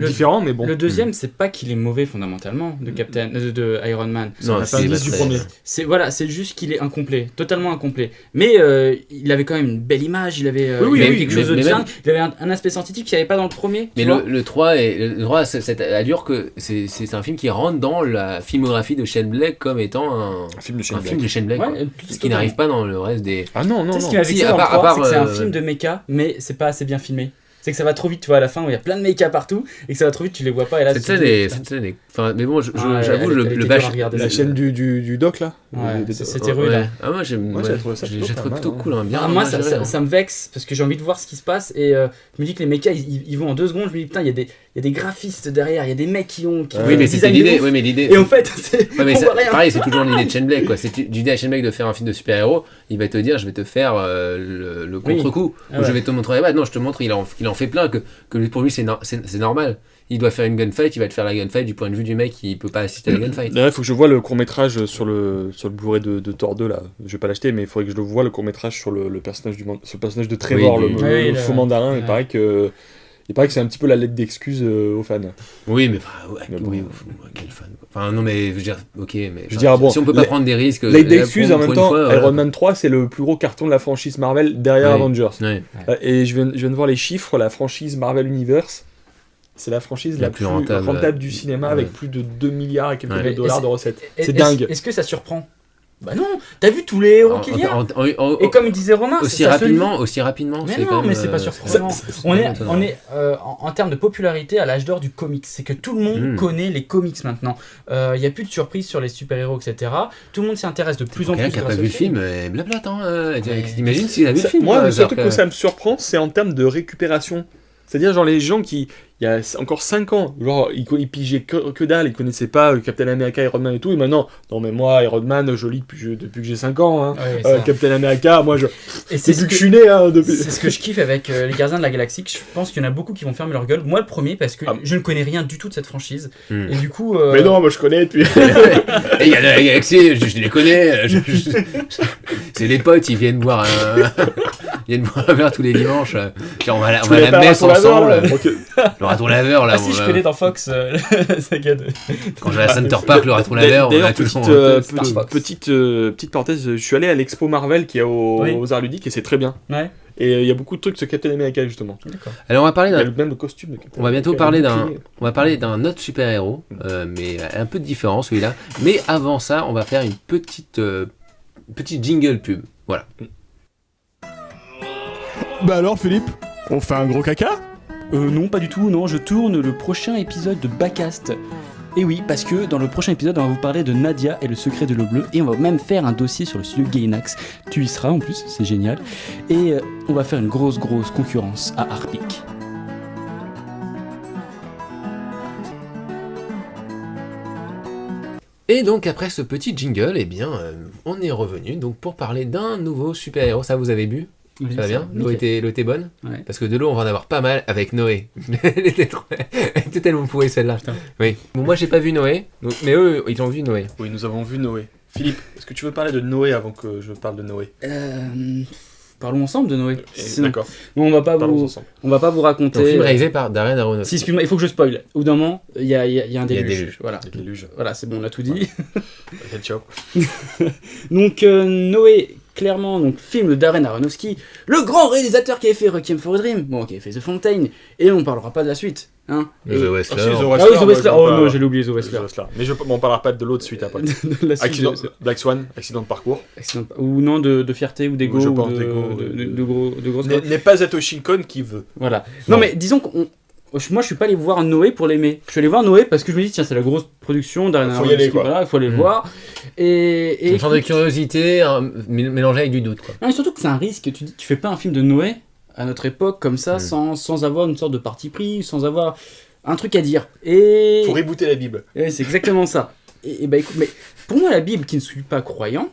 différent, mais bon. Le deuxième, c'est pas qu'il est mauvais fondamentalement de Iron Man. Non, c'est du premier. C'est juste qu'il est incomplet, totalement incomplet. Mais il avait quand même une belle image, il avait quelque chose de bien. Il avait un aspect scientifique qu'il n'y avait pas dans le premier. Mais le 3 c'est cette allure que c'est un film qui rentre dans la filmographie de Shane Black comme étant un film de Shane Black. Ce qui n'arrive pas dans le reste des. Ah non. Ce qui m'a vexé dans le 3, c'est que c'est un film de mecha, mais c'est pas assez bien filmé. C'est que ça va trop vite, tu vois, à la fin où il y a plein de mécas partout et que ça va trop vite, tu les vois pas. Et là, cette scène est. Enfin, mais bon, j'avoue, le bâche. La chaîne du doc là. C'était rude. Hein. Ah, moi, j'ai trouvé plutôt cool. Hein, bien. Moi, ça me vexe parce que j'ai envie de voir ce qui se passe et je me dis que les mécas ils vont en 2 secondes. Je me dis, putain, il y a des graphistes derrière, il y a des mecs qui ont. Oui, mais c'était l'idée. Oui, mais l'idée. Et en fait, c'est. Pareil, c'est toujours l'idée de Shane Black, quoi. C'est l'idée à Shane Black de faire un film de super-héros. Il va te dire, je vais te faire le contre-coup. Ou je vais te montrer. Non, je te montre, il en fait plein. Que pour lui, c'est normal. Il doit faire une gunfight, il va te faire la gunfight du point de vue du mec qui peut pas assister à la gunfight. D'ailleurs, il faut que je vois le court-métrage sur le Blu-ray de Thor 2 là. Je vais pas l'acheter, mais il faudrait que je le voie le court-métrage sur le personnage de Trevor, le faux mandarin. Il paraît que c'est un petit peu la lettre d'excuse aux fans. Oui, mais quel fan. Enfin, non, mais je veux dire, ok, mais. Si on peut pas prendre des risques. Lettre d'excuse en même temps, Iron Man 3, c'est le plus gros carton de la franchise Marvel derrière Avengers. Ouais. Et je viens de voir les chiffres, la franchise Marvel Universe. C'est la franchise la plus rentable du cinéma avec plus de 2 milliards et quelques dollars de recettes. C'est dingue. Est-ce que ça surprend ? Bah non, t'as vu tous les héros qu'il y a et comme disait Romain, aussi rapidement. Mais non, mais c'est pas surprenant. On est en termes de popularité à l'âge d'or du comics. C'est que tout le monde connaît les comics maintenant. Il y a plus de surprises sur les super-héros, etc. Tout le monde s'y intéresse de plus en plus. Quelqu'un qui a pas vu le film, blablabla. T'imagines s'il a vu le film. Moi, le seul truc que ça me surprend, c'est en termes de récupération. C'est-à-dire, genre, les gens qui, il y a encore 5 ans, genre, ils pigeaient que dalle, ils connaissaient pas Captain America, Iron Man et tout, et maintenant, non mais moi, Iron Man, je lis depuis que j'ai 5 ans, hein. Captain America, moi, c'est ce que je suis né, hein, depuis. C'est ce que je kiffe avec les Gardiens de la Galaxie, que je pense qu'il y en a beaucoup qui vont fermer leur gueule. Moi, le premier, parce que je ne connais rien du tout de cette franchise, et du coup... Mais non, moi, je connais depuis... Et il y a la Galaxie, je les connais, c'est des potes, ils viennent boire Il y a une boîte à laveur tous les dimanches. Tiens, on va Tu la connais pas mettre le raton laveur, ensemble. là Ok. Le raton laveur, là. Ah si, je connais dans Fox la saga de... Quand j'ai la Center Park, le raton laveur, on a D'ailleurs, tout le son. Star Fox. petite parenthèse, je suis allé à l'expo Marvel qui est Oui. aux Arts Ludiques et c'est très bien. Ouais, Et il y a beaucoup de trucs sur Captain America justement. d'accord. Alors, on va parler Il y a d'un. même le costume de Captain On va bientôt America, parler le d'un. bouclier. On va parler d'un autre super-héros, mais un peu différent celui-là. Mais avant ça, on va faire une petite jingle pub. Voilà. Bah alors Philippe, on fait un gros caca? Non, pas du tout, non, je tourne le prochain épisode de Backcast. Et oui, parce que dans le prochain épisode, on va vous parler de Nadia et le secret de l'eau bleue, et on va même faire un dossier sur le studio Gainax. Tu y seras en plus, c'est génial. Et on va faire une grosse concurrence à Harpic. Et donc après ce petit jingle, eh bien, on est revenu donc pour parler d'un nouveau super-héros. Ça vous avez bu? Ça va bien? L'eau était bonne? Ouais. Parce que de l'eau, on va en avoir pas mal avec Noé. Elle était tellement pourrie celle-là. Putain. Oui. Bon, moi j'ai pas vu Noé, mais eux, ils ont vu Noé. Oui, nous avons vu Noé. Philippe, est-ce que tu veux parler de Noé avant que je parle de Noé Parlons ensemble de Noé. Sinon- D'accord, Non, on va pas parlons vous, ensemble. on va pas vous raconter. Donc film réalisé par Darren Aronofsky. Si, excuse-moi, il faut que je spoil. Au bout d'un moment, il y a un Il y a un déluge. déluge. Voilà. Le déluge. Voilà, c'est bon, on a tout dit. Ok, ciao. Donc Noé, clairement, donc film de Darren Aronofsky, le grand réalisateur qui avait fait Requiem for a Dream, bon, qui avait fait The Fountain, et on parlera pas de la suite, hein. The Wrestler. Ah, si, The Ah Wrestler, oui, The moi, Wrestler. je Oh veux non, pas- j'ai oublié The Wrestler. Mais on parlera pas de l'autre suite après. De la suite Accident, de- Black Swan, accident de parcours. ou non de fierté ou d'ego Je ou pense de, d'ego, de grosses N'est pas Satoshi Kon qui veut. Voilà. Non, mais disons qu'on. Moi, je suis pas allé voir Noé pour l'aimer. Je suis allé voir Noé parce que je me dis, tiens, c'est la grosse production d'Arena Faut y aller, quoi. Voilà, il faut aller le Mm. voir. Et Une sorte de curiosité mélangée avec du doute, quoi. non, et surtout que c'est un risque. Tu fais pas un film de Noé à notre époque comme ça, Mm. sans avoir une sorte de parti pris, sans avoir un truc à dire. Et, Faut rebooter la Bible. et c'est exactement ça. Et bah écoute, mais pour moi, la Bible qui ne suis pas croyant,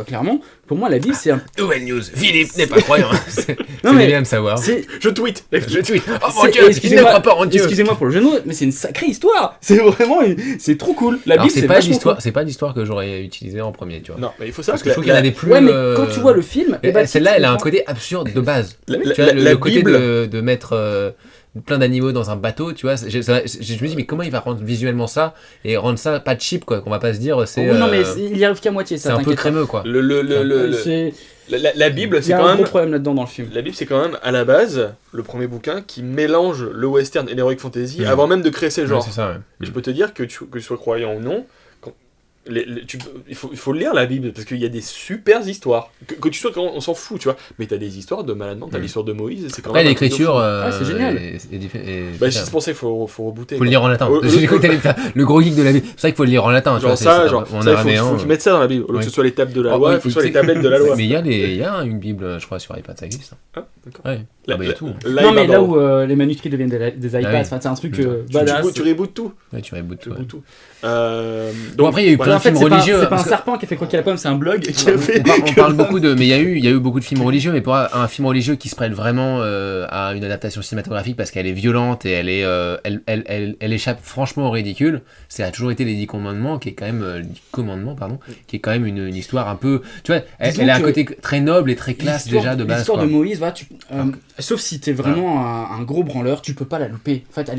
clairement, pour moi, la Bible, c'est un. Nouvelle news, Philippe n'est pas croyant. C'est Non, mais- bien de savoir. c'est- Je tweet. Je tweet. Oh mon c'est- dieu, il ne excusez-moi- croit pas en Dieu. Excusez-moi pour le jeu de mots, mais c'est une sacrée histoire. C'est vraiment, c'est trop cool. La Alors Bible, c'est pas vachement l'histoire, cool. c'est pas l'histoire que j'aurais utilisée en premier, tu vois. Non, mais il faut savoir Parce que je trouve qu'il y en a des plus. Ouais, mais quand tu vois le film, et eh ben, celle-là, tu elle a un comprends. côté absurde de base. La Tu vois, le la côté Bible. de mettre plein d'animaux dans un bateau, tu vois. Je me dis, mais comment il va rendre visuellement ça et rendre ça pas cheap, quoi, qu'on va pas se dire, c'est. Oh, non, mais il y arrive qu'à moitié, c'est ça. un peu t'inquiète pas. crémeux, quoi. La Bible, Il y c'est a quand un gros même. problème là-dedans dans le film. La Bible, c'est quand même à la base le premier bouquin qui mélange le western et l'heroic fantasy Mhm. avant même de créer ces Ouais, genres. c'est ça, ouais. Et je peux te dire que que tu sois croyant ou non, il faut lire la Bible parce qu'il y a des super histoires. Que tu sois, on s'en fout, tu vois. Mais t'as des histoires de malades, t'as Mhm. l'histoire de Moïse, c'est quand Après, même. un truc de l'écriture. fou. c'est génial. Bah, c'est pour ça qu'il faut rebooter. Faut le lire en latin. Le- J'ai cru que t'allais me faire le gros geek de la Bible. C'est vrai qu'il faut le lire en latin. tu Genre vois, ça, c'est- genre, en ça, il araméen. faut qu'ils mettent ça dans la Bible. Au lieu que Oui. ce soit les tables de la Ah, loi, oui, il faut que ce soit tu les sais- tablettes de la loi. Mais il y a une Bible, je crois, sur iPad, ça existe. Ah, d'accord. Ouais. Ah, bah, il y a tout. Non, mais là où les manuscrits deviennent des iPads, oui. enfin, c'est un truc Putain. badass. tu rebootes tout. Ouais, tu rebootes Tu tout. rebootes tout. Bon, après, il y a eu Ouais, plein en de fait, films c'est pas- religieux. C'est pas un parce que- serpent qui a fait croquer la pomme, c'est un blog qui a fait. On parle beaucoup de, mais il y a eu beaucoup de films religieux, mais pour un film religieux qui se prête vraiment à une adaptation cinématographique parce qu'elle est violente et elle échappe franchement au ridicule. Ça a toujours été les 10 commandements, qui est quand même qui est quand même une histoire un peu, tu vois, Disons elle a un que côté très noble et très classe déjà de base. L'histoire Quoi. de Moïse, voilà, sauf si t'es vraiment un gros branleur, tu peux pas la louper. En fait,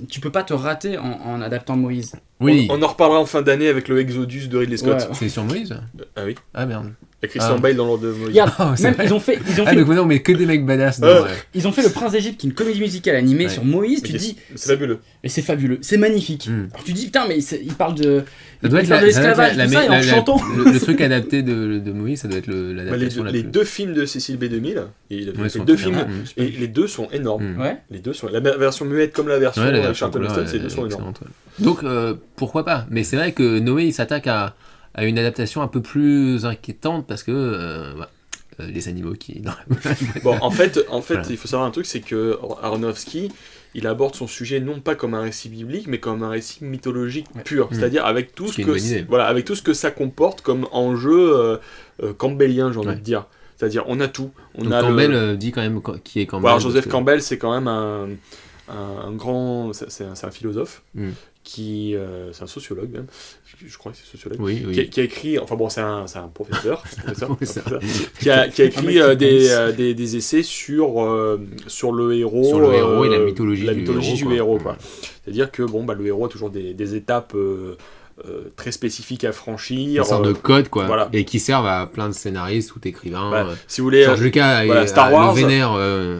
tu peux pas te rater en adaptant Moïse. Oui, On en reparlera en fin d'année avec le Exodus de Ridley Scott. Ouais. c'est sur Moïse. Ah oui. Ah merde. Il y a Christian Ah. Bale dans l'ordre de Moïse. Regarde, Oh, c'est même vrai. ils ont fait Ah donc maintenant on met que des mecs badass. dans, ils ont fait Le Prince d'Égypte, qui est une comédie musicale animée Ouais. sur Moïse. Tu Mais te dis, c'est fabuleux. mais c'est fabuleux, c'est magnifique. Mm. Alors tu te dis, putain, mais il parle de. Ça doit il être parle de ça doit être l'esclavage, tout ça, et en chantant. le truc adapté de Moïse, ça doit être Bah, l'adaptation la les plus. deux films de Cécile B2000, il a Ouais, fait sont deux très films, bien. et les deux sont énormes. Mm. Ouais. Les deux sont la version muette comme la version Ouais, la avec version Charlton couleur, Heston, ces deux sont énormes. excellente, ouais. Donc pourquoi pas. Mais c'est vrai que Noé il s'attaque à une adaptation un peu plus inquiétante parce que les animaux qui. Non. Bon, en fait, Voilà. il faut savoir un truc, c'est que Aronofsky, il aborde son sujet non pas comme un récit biblique, mais comme un récit mythologique Ouais. pur. Mm. C'est-à-dire avec tout Ce ce qui est que une bonne idée. voilà, avec tout ce que ça comporte comme enjeu campbellien, j'ai envie Ouais. de dire. C'est-à-dire on a tout. On Donc a Campbell dit quand même qui est Campbell. Alors, Joseph parce que- Campbell, c'est quand même un grand, c'est un philosophe qui, c'est un sociologue même, je crois que c'est sociologue, qui a écrit, enfin bon, c'est un professeur, qui a écrit des essais sur le héros, et la mythologie du héros, quoi. C'est-à-dire que le héros a toujours des étapes très spécifiques à franchir. Une sorte de code, quoi. Voilà. Et qui servent à plein de scénaristes ou d'écrivains. Si vous voulez, George Lucas Star Wars, le vénère,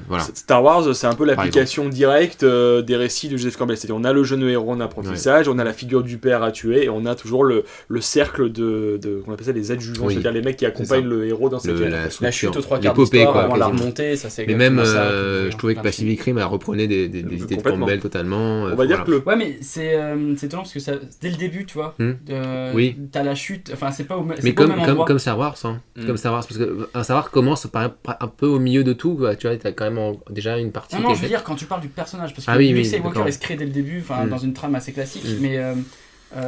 voilà. Star Wars, c'est un peu l'application directe des récits de Joseph Campbell. C'est-à-dire, on a le jeune héros en apprentissage, on a la figure du père à tuer, et on a toujours le cercle de qu'on appelle ça les adjuvants, c'est-à-dire les mecs qui accompagnent le héros dans cette la chute aux 3 quarts d'histoire avant la remontée, ça c'est. Mais même, je trouvais que Pacific Rim reprenait des idées de Campbell totalement. On va dire que ouais, mais c'est étonnant parce que ça, dès le début, tu vois. T'as la chute, enfin c'est pas au même endroit. Comme Star Wars, comme Star Wars, parce que Star Wars commence un peu au milieu de tout, quoi. Tu vois, t'as quand même déjà une partie. Non, je veux dire quand tu parles du personnage, parce que Luke Skywalker il se crée dès le début, dans une trame assez classique, mais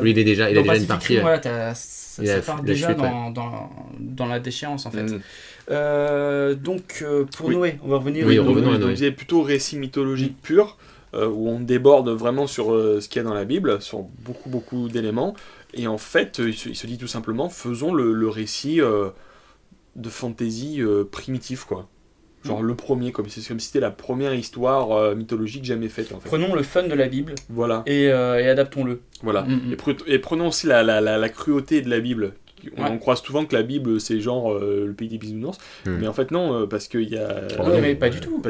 il a déjà une partie. Voilà, ça part déjà dans la déchéance en fait. Donc pour Noé, on va revenir. Oui, revenons à Noé. C'est plutôt récit mythologique pur. Où on déborde vraiment sur ce qu'il y a dans la Bible, sur beaucoup d'éléments, et en fait, il se dit tout simplement, faisons le récit de fantasy primitif, quoi. Genre le premier, c'est comme si c'était la première histoire mythologique jamais faite, en fait. Prenons le fun de la Bible, voilà. et adaptons-le. Voilà, et prenons aussi la cruauté de la Bible. On croit souvent que la Bible c'est genre le pays des bisounours, mais en fait non, parce qu'il y a. Mais pas du tout.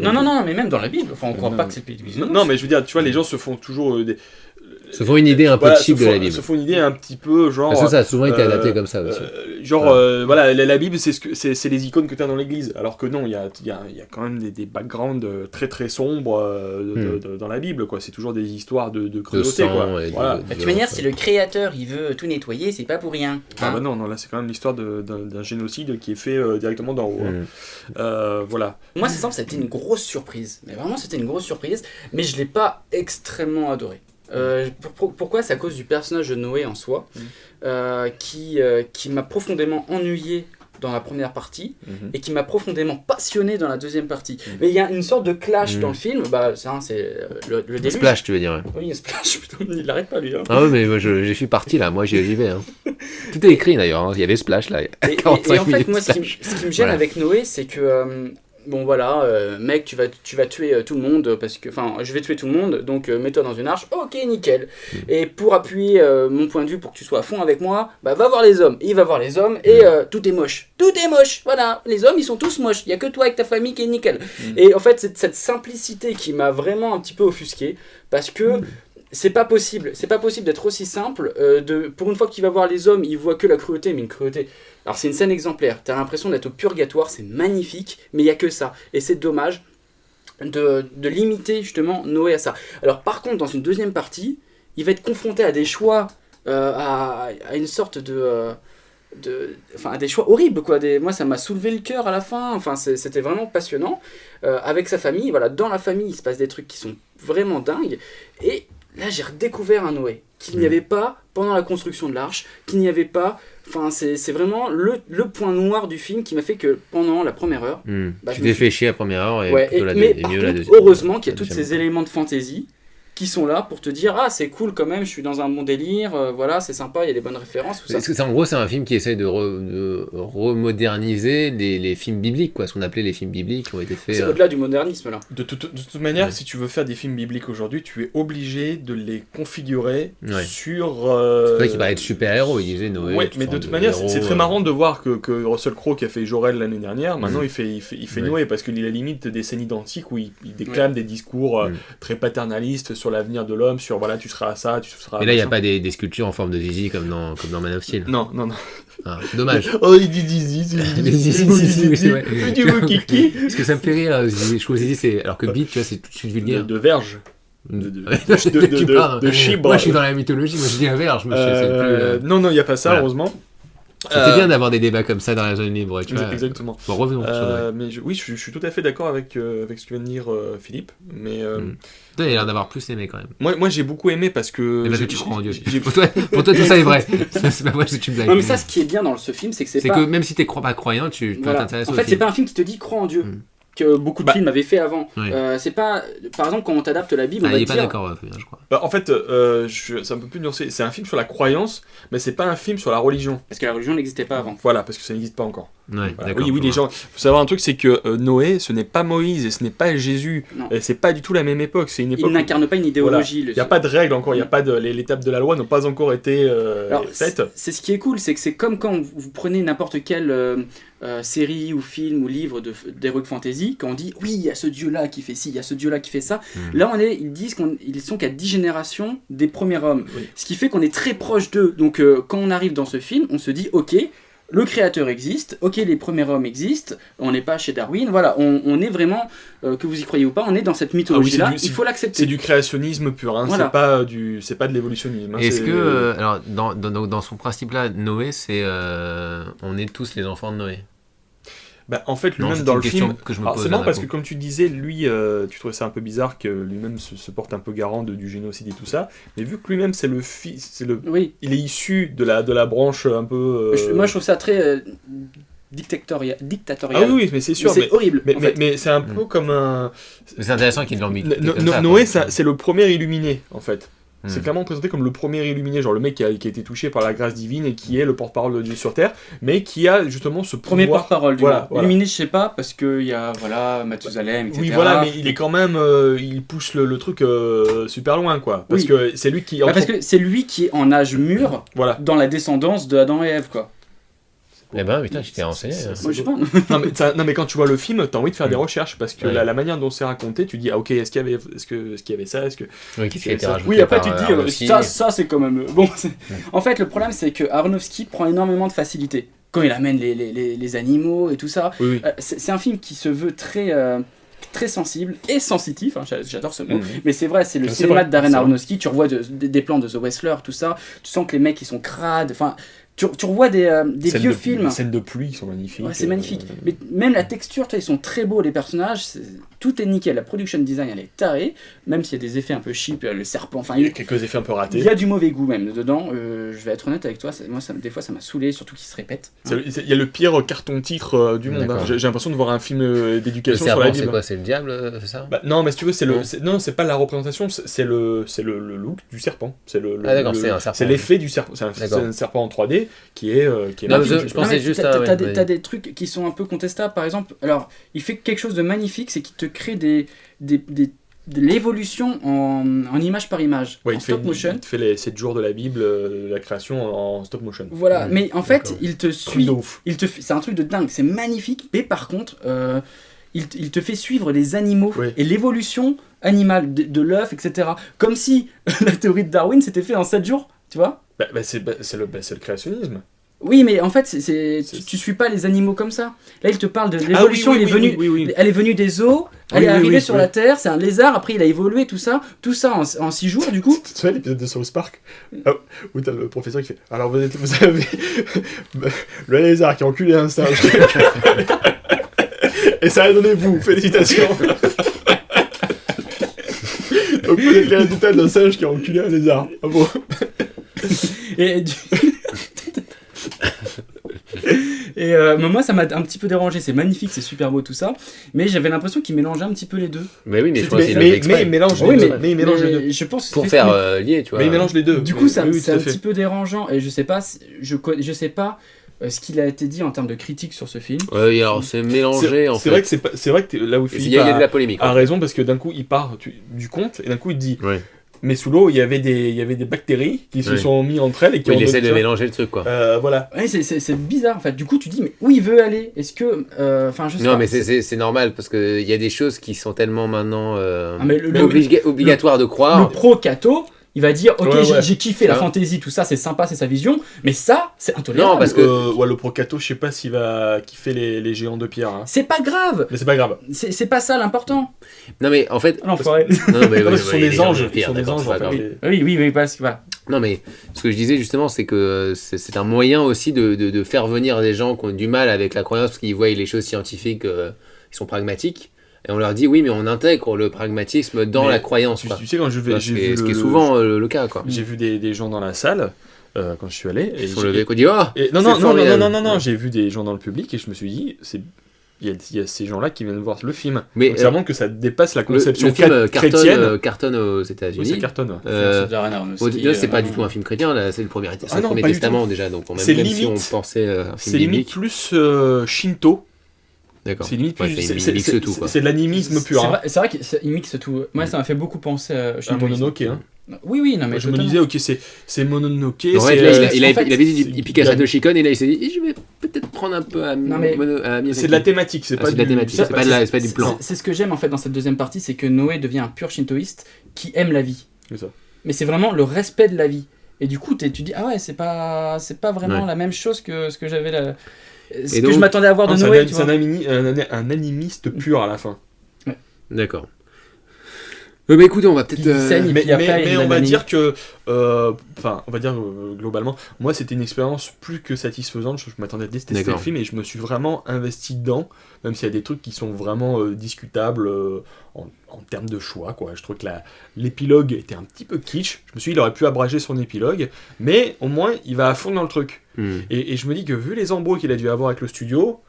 Non, mais même dans la Bible, on croit pas que c'est le pays des bisounours. Non, mais je veux dire, tu vois, les gens se font toujours se font une idée un peu cheap de la Bible. Se font une idée un petit peu genre. Parce que ça a souvent été adapté comme ça aussi. La Bible c'est les icônes que tu as dans l'église, alors que non, il y a quand même des backgrounds très très sombres dans la Bible, quoi. C'est toujours des histoires de cruauté, quoi. Voilà. De toute manière, si le créateur il veut tout nettoyer, c'est pas pour rien. Non, là c'est quand même l'histoire d'un génocide qui est fait directement d'en haut. Voilà. Moi, c'est simple, ça a été une grosse surprise. Mais vraiment, c'était une grosse surprise, mais je l'ai pas extrêmement adoré. Pourquoi ? C'est à cause du personnage de Noé en soi, qui m'a profondément ennuyé dans la première partie et qui m'a profondément passionné dans la deuxième partie. Mais il y a une sorte de clash dans le film, c'est le début. Splash, tu veux dire. Oui, Splash, putain, il l'arrête pas lui. Ah oui, mais moi je suis parti là, moi j'y vais. Tout est écrit d'ailleurs, il y avait Splash là. Et en fait, moi ce qui me gêne avec Noé, c'est que. Mec, tu vas tuer tout le monde parce que, je vais tuer tout le monde, donc mets-toi dans une arche, ok, nickel. Et pour appuyer mon point de vue, pour que tu sois à fond avec moi, va voir les hommes. Il va voir les hommes et tout est moche. Tout est moche, voilà. Les hommes, ils sont tous moches. Il y a que toi avec ta famille qui est nickel. Et en fait, c'est cette simplicité qui m'a vraiment un petit peu offusqué parce que. C'est pas possible d'être aussi simple. Pour une fois qu'il va voir les hommes, il voit que la cruauté, mais une cruauté. Alors c'est une scène exemplaire. T'as l'impression d'être au purgatoire, c'est magnifique, mais il y a que ça. Et c'est dommage de limiter justement Noé à ça. Alors par contre, dans une deuxième partie, il va être confronté à des choix, à une sorte à des choix horribles, quoi. Moi, ça m'a soulevé le cœur à la fin. C'était vraiment passionnant. Avec sa famille, voilà, dans la famille, il se passe des trucs qui sont vraiment dingues. Et là, j'ai redécouvert un Noé qu'il n'y avait pas pendant la construction de l'arche, qu'il n'y avait pas. C'est vraiment le point noir du film qui m'a fait que pendant la première heure, tu t'es fait chier la première heure et mieux la deuxième. Heureusement qu'il y a tous ces éléments de fantaisie qui sont là pour te dire c'est cool quand même, je suis dans un bon délire, voilà, c'est sympa, il y a des bonnes références, tout ça. Parce que en gros, c'est un film qui essaye de remoderniser les films bibliques, quoi, ce qu'on appelait les films bibliques qui ont été faits. C'est au-delà du modernisme là. De toute manière, si tu veux faire des films bibliques aujourd'hui, tu es obligé de les configurer sur. C'est vrai qu'il parlait de super-héros, il disait Noé. Ouais, mais de toute manière, c'est très marrant de voir que Russell Crowe qui a fait Jor-El l'année dernière, maintenant il fait Noé parce qu'il est à la limite des scènes identiques où il déclame des discours très paternalistes sur l'avenir de l'homme, sur voilà, tu seras ça, tu seras. Et là, il n'y a pas des sculptures en forme de zizi comme dans Man of Steel. Non. Ah, dommage. Oh, il dit zizi. Tu veux kiki. Parce que ça me fait rire. Je trouve zizi, c'est. Alors que bite, tu vois, c'est tout de suite vulgaire. De verge. De chibre. Moi, je suis dans la mythologie, moi je dis un verge. Non, il n'y a pas ça, heureusement. C'était bien d'avoir des débats comme ça dans la zone libre, tu vois. Exactement. Bon, revenons sur mais je suis tout à fait d'accord avec ce que tu viens de dire, Philippe. Mais toi, il a l'air d'avoir plus aimé quand même. Moi, j'ai beaucoup aimé parce que. Mais parce que tu crois en Dieu. Pour toi, tout ça est vrai. C'est pas vrai que tu blagues. Non, mais ça, ce qui est bien dans ce film, c'est que c'est pas. Que même si t'es pas croyant, tu peux t'intéresser. En fait, c'est pas un film qui te dit crois en Dieu. que beaucoup de Bah, films avaient fait avant. oui. C'est pas, par exemple, quand on t'adapte la Bible, on Ah, va il est te pas dire. d'accord, Fabien, je crois. Bah, en fait, c'est un peu plus nuancé. C'est un film sur la croyance, mais c'est pas un film sur la religion. Parce que la religion n'existait pas avant. Voilà, parce que ça n'existe pas encore. Ouais, Voilà. d'accord. Oui, oui, je les vois. gens. Faut savoir un truc, c'est que Noé, ce n'est pas Moïse et ce n'est pas Jésus. Non. Et c'est pas du tout la même époque. C'est une époque. Il n'incarne pas une idéologie. Il n'y a pas de règles encore. Il y a pas de l'étape de la loi n'ont pas encore été Alors, faites. c'est ce qui est cool, c'est que c'est comme quand vous prenez n'importe quelle série ou film ou livre d'heroic fantasy, quand on dit oui, il y a ce dieu-là qui fait ci, il y a ce dieu-là qui fait ça. Là, ils disent qu'ils sont qu'à 10 générations des premiers hommes. Oui. Ce qui fait qu'on est très proche d'eux. Donc, quand on arrive dans ce film, on se dit ok, le créateur existe, ok, les premiers hommes existent, on n'est pas chez Darwin, voilà, on est vraiment, que vous y croyez ou pas, on est dans cette mythologie-là, il faut l'accepter. C'est du créationnisme pur. Hein. Voilà. C'est pas de l'évolutionnisme. Hein. Est-ce C'est- que, alors, dans son principe-là, Noé, c'est. On est tous les enfants de Noé. Bah, en fait, Non, lui-même c'est dans une le question film. que je me Alors, pose. c'est marrant là, parce d'un que, coup. comme tu disais, lui, tu trouvais ça un peu bizarre que lui-même se porte un peu garant du génocide et tout ça. Mais vu que lui-même, c'est le fils. Oui, Il est issu de la branche un peu. moi je trouve ça très dictatorial. Ah oui, oui, mais c'est sûr. C'est horrible. Mais, en mais, fait. mais c'est un peu comme un. Mais c'est intéressant qu'il y ait de l'ambiguïté. No- comme No- ça, Noé, quoi. c'est le premier illuminé, en fait. Hmm. C'est clairement présenté comme le premier illuminé, genre le mec qui a été touché par la grâce divine et qui est le porte-parole de Dieu sur Terre, mais qui a justement ce Premier pouvoir. porte-parole du Voilà, monde. voilà. Illuminé, je sais pas, parce qu'il y a voilà, Mathusalem, etc. Oui, voilà, mais il est quand même. Il pousse le truc super loin, quoi. Parce Oui. que c'est lui qui. Bah, parce que c'est lui qui est en âge mûr Voilà. dans la descendance de Adam et Ève, quoi. Eh ben, putain, tu t'es renseigné. c'est- hein. Moi, je sais pas. Non, mais quand tu vois le film, t'as envie de faire des recherches parce que Ouais. la manière dont c'est raconté, tu dis, ah ok, est-ce qu'il y avait ça, est-ce que. Oui, qu'est-ce qui a été ça- rajouté Oui, après par, tu te dis, Aronofsky. ça c'est quand même. Bon, en fait, le problème c'est que Aronofsky prend énormément de facilité. Quand il amène les animaux et tout ça, Oui, oui. c'est un film qui se veut très, très sensible et sensitif, hein, j'adore ce mot, Mhm. mais c'est vrai, c'est le C'est cinéma vrai, de Darren c'est vrai. Aronofsky, tu revois des plans de The Wrestler, tout ça, tu sens que les mecs ils sont crades, enfin, tu revois des vieux films. Les scènes de pluie sont magnifiques. Ouais, c'est magnifique. Mais même la texture, tu vois, ils sont très beaux, les personnages, tout est nickel. La production design, elle est tarée, même s'il y a des effets un peu cheap, le serpent, enfin, Il y a quelques effets un peu il ratés. y a du mauvais goût même dedans. Je vais être honnête avec toi, moi, des fois, ça m'a saoulé, surtout qu'il se répète. Il y a le pire carton-titre du monde. Hein. D'accord. J'ai l'impression de voir un film Le d'éducation sur la serpent, c'est Bible. quoi? C'est le diable, c'est ça? Bah, non, mais si tu veux, Non. non, c'est pas la représentation, c'est le look du serpent. C'est Ah, d'accord, c'est un serpent. C'est l'effet du serpent. C'est D'accord. un serpent en 3D qui est Non, magnifique. je pensais mais juste t'as, à- ouais, t'as des, vas-y. t'as des trucs qui sont un peu contestables, par exemple. Alors, il fait quelque chose de magnifique, c'est qu'il te crée de l'évolution en image par image, Ouais, en stop motion. il te fait les 7 jours de la Bible, la création en stop motion. Voilà, Mm. mais en fait, D'accord. il te Truc suit. de ouf. C'est un truc de dingue, c'est magnifique, mais par contre, il te fait suivre les animaux Oui. et l'évolution animale de l'œuf, etc. Comme si la théorie de Darwin s'était fait en 7 jours, tu vois. C'est le créationnisme. Oui, mais en fait, tu C'est- suis pas les animaux comme ça. Là, il te parle de l'évolution, il est venu, oui. elle est venue des eaux, elle Oui, est oui, arrivée oui, sur oui. la Terre, c'est un lézard, après il a évolué, tout ça en 6 jours, du coup. Tu te souviens l'épisode de South Park où t'as le professeur qui fait alors vous avez le lézard qui a enculé un singe et ça a donné vous, félicitations. Donc vous êtes les résultats d'un singe qui a enculé un lézard. Ah bon. Et, mais moi, ça m'a un petit peu dérangé. C'est magnifique, c'est super beau tout ça, mais j'avais l'impression qu'il mélangeait un petit peu les deux. Mais oui, mais je pense Mais qu'il a fait exprès. il mélange Oui, les deux. Mais il mélange les deux. je pense que Pour c'est faire fait- lier, tu vois. Mais il mélange les deux. Du coup, ça, Oui, c'est tout à un fait. petit peu dérangeant et je sais pas, je sais pas ce qu'il a été dit en termes de critique sur ce film. Ouais, alors c'est mélangé en fait. C'est vrai que là où Il Philippe y a de la polémique. a raison parce que d'un coup il part du conte et d'un coup il dit Ouais. mais sous l'eau il y avait des bactéries qui se Oui. sont mis entre elles et qui Oui, ont il essaie donné- de mélanger le truc quoi. voilà. Ouais, c'est bizarre en fait. Du coup, tu dis, mais où il veut aller? Est-ce que. Enfin, je sais Non, pas. mais c'est normal parce qu'il y a des choses qui sont tellement maintenant Ah, mais obligatoires de Le croire. pro-cato, il va dire, ok, Ouais, ouais. j'ai kiffé la Ça. fantaisie, tout ça, c'est sympa, c'est sa vision, mais ça, c'est intolérable. Non, parce que- Ouais, le Procato, je sais pas s'il va kiffer les géants de pierre. Hein. C'est pas grave. Mais c'est pas grave. C'est pas ça l'important. Non, mais en fait. L'enfoiré. Non, mais Non, oui, ce sont oui, des les gens anges. de pierre, Ce sont des d'accord, anges c'est pas en fait. grave. Oui, parce que voilà. Non, mais ce que je disais justement, c'est que c'est un moyen aussi de faire venir des gens qui ont du mal avec la croyance parce qu'ils voient les choses scientifiques, ils sont pragmatiques. Et on leur dit oui, mais on intègre le pragmatisme dans Mais la croyance. Tu, quoi. tu sais, quand Ce qui est le- souvent le cas. Quoi. J'ai vu des gens dans la salle quand je suis allé. Ils sont levés, quoi, dit oh Et non, c'est non, non, non, formidable. non, non, non, j'ai vu des gens dans le public et je me suis dit, c'est il y a ces gens-là qui viennent voir le film. Mais Donc ça montre que ça dépasse la conception le film chrétienne. cartonne aux Oui, États-Unis. ça cartonne. Ouais. C'est Darren Aronofsky, Là, c'est pas du tout un film chrétien, là, c'est le premier, Ah non, Premier pas du Testament tout. déjà, donc même, C'est même si on limite- pensait un film C'est limite biblique. plus Shinto. D'accord. C'est limite Ouais, plus. il mixe tout, quoi. C'est de l'animisme pur. hein. C'est vrai qu'il mixe tout. Moi, ça m'a fait beaucoup penser à Un Shintoïsme. Mononoke. Hein. Oui, non, mais Moi, je me totalement. disais, ok, c'est Mononoke. En fait, c'est, là, euh, il en fait, avait dit c'est- il pique à Satoshi Kon et là il s'est dit je vais peut-être prendre un peu à Non, mais- Miyazaki. c'est de la thématique, c'est pas c'est de la du- thématique, c'est pas du plan. C'est ce que j'aime en fait dans cette deuxième partie, c'est que Noé devient un pur shintoïste qui aime la vie. C'est ça. Mais c'est vraiment le respect de la vie. Et du coup, tu dis, ah ouais, c'est pas vraiment Ouais. la même chose que ce que j'avais là. Ce Et que donc- je m'attendais à voir de Non, Noé, tu c'est vois. un animiste pur à la fin. D'accord. Bah écoutez, on va peut-être. Il saigne. Et Mais, puis après, il on va l'anime. dire que, globalement, moi c'était une expérience plus que satisfaisante. Je m'attendais à détester le D'accord. film et je me suis vraiment investi dedans, même s'il y a des trucs qui sont vraiment discutables en termes de choix. Quoi. Je trouve que l'épilogue était un petit peu kitsch. Je me suis dit, il aurait pu abrager son épilogue, mais au moins il va à fond dans le truc. Et je me dis que vu les embrouilles qu'il a dû avoir avec le studio,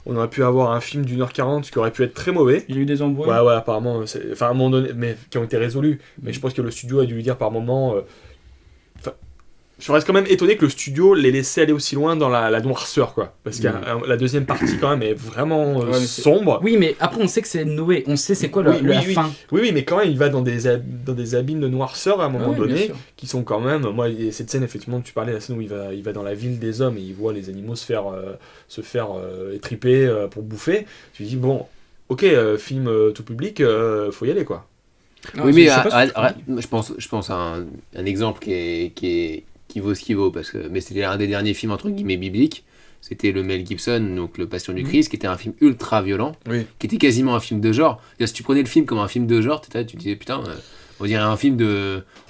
on aurait pu avoir un film d'1h40 qui aurait pu être très mauvais. Il y a eu des embrouilles. Ouais, apparemment, enfin, à un moment donné, mais qui ont été résolus. Mais je pense que le studio a dû lui dire par moment. Je reste quand même étonné que le studio l'ait laissé aller aussi loin dans la noirceur, quoi. Parce que la deuxième partie, quand même, est vraiment Ouais, mais c'est- sombre. Oui, mais après, on sait que c'est Noé. On sait c'est quoi la Oui. fin. Oui, mais quand même, il va dans des abîmes de noirceur à un moment Ouais, bien donné, sûr. qui sont quand même. Moi, il y a cette scène, effectivement, que tu parlais, la scène où il va dans la ville des hommes et il voit les animaux se faire étriper pour bouffer. Tu te dis, bon, ok, film tout public, faut y aller, quoi. Non, Oui, je mais sais pas si- je pense à un exemple qui vaut ce qu'il vaut, mais c'était un des derniers films entre guillemets bibliques. C'était le Mel Gibson, donc le Passion du Christ, qui était un film ultra violent, Oui. qui était quasiment un film de genre. Si tu prenais le film comme un film de genre, tu disais putain, on dirait un film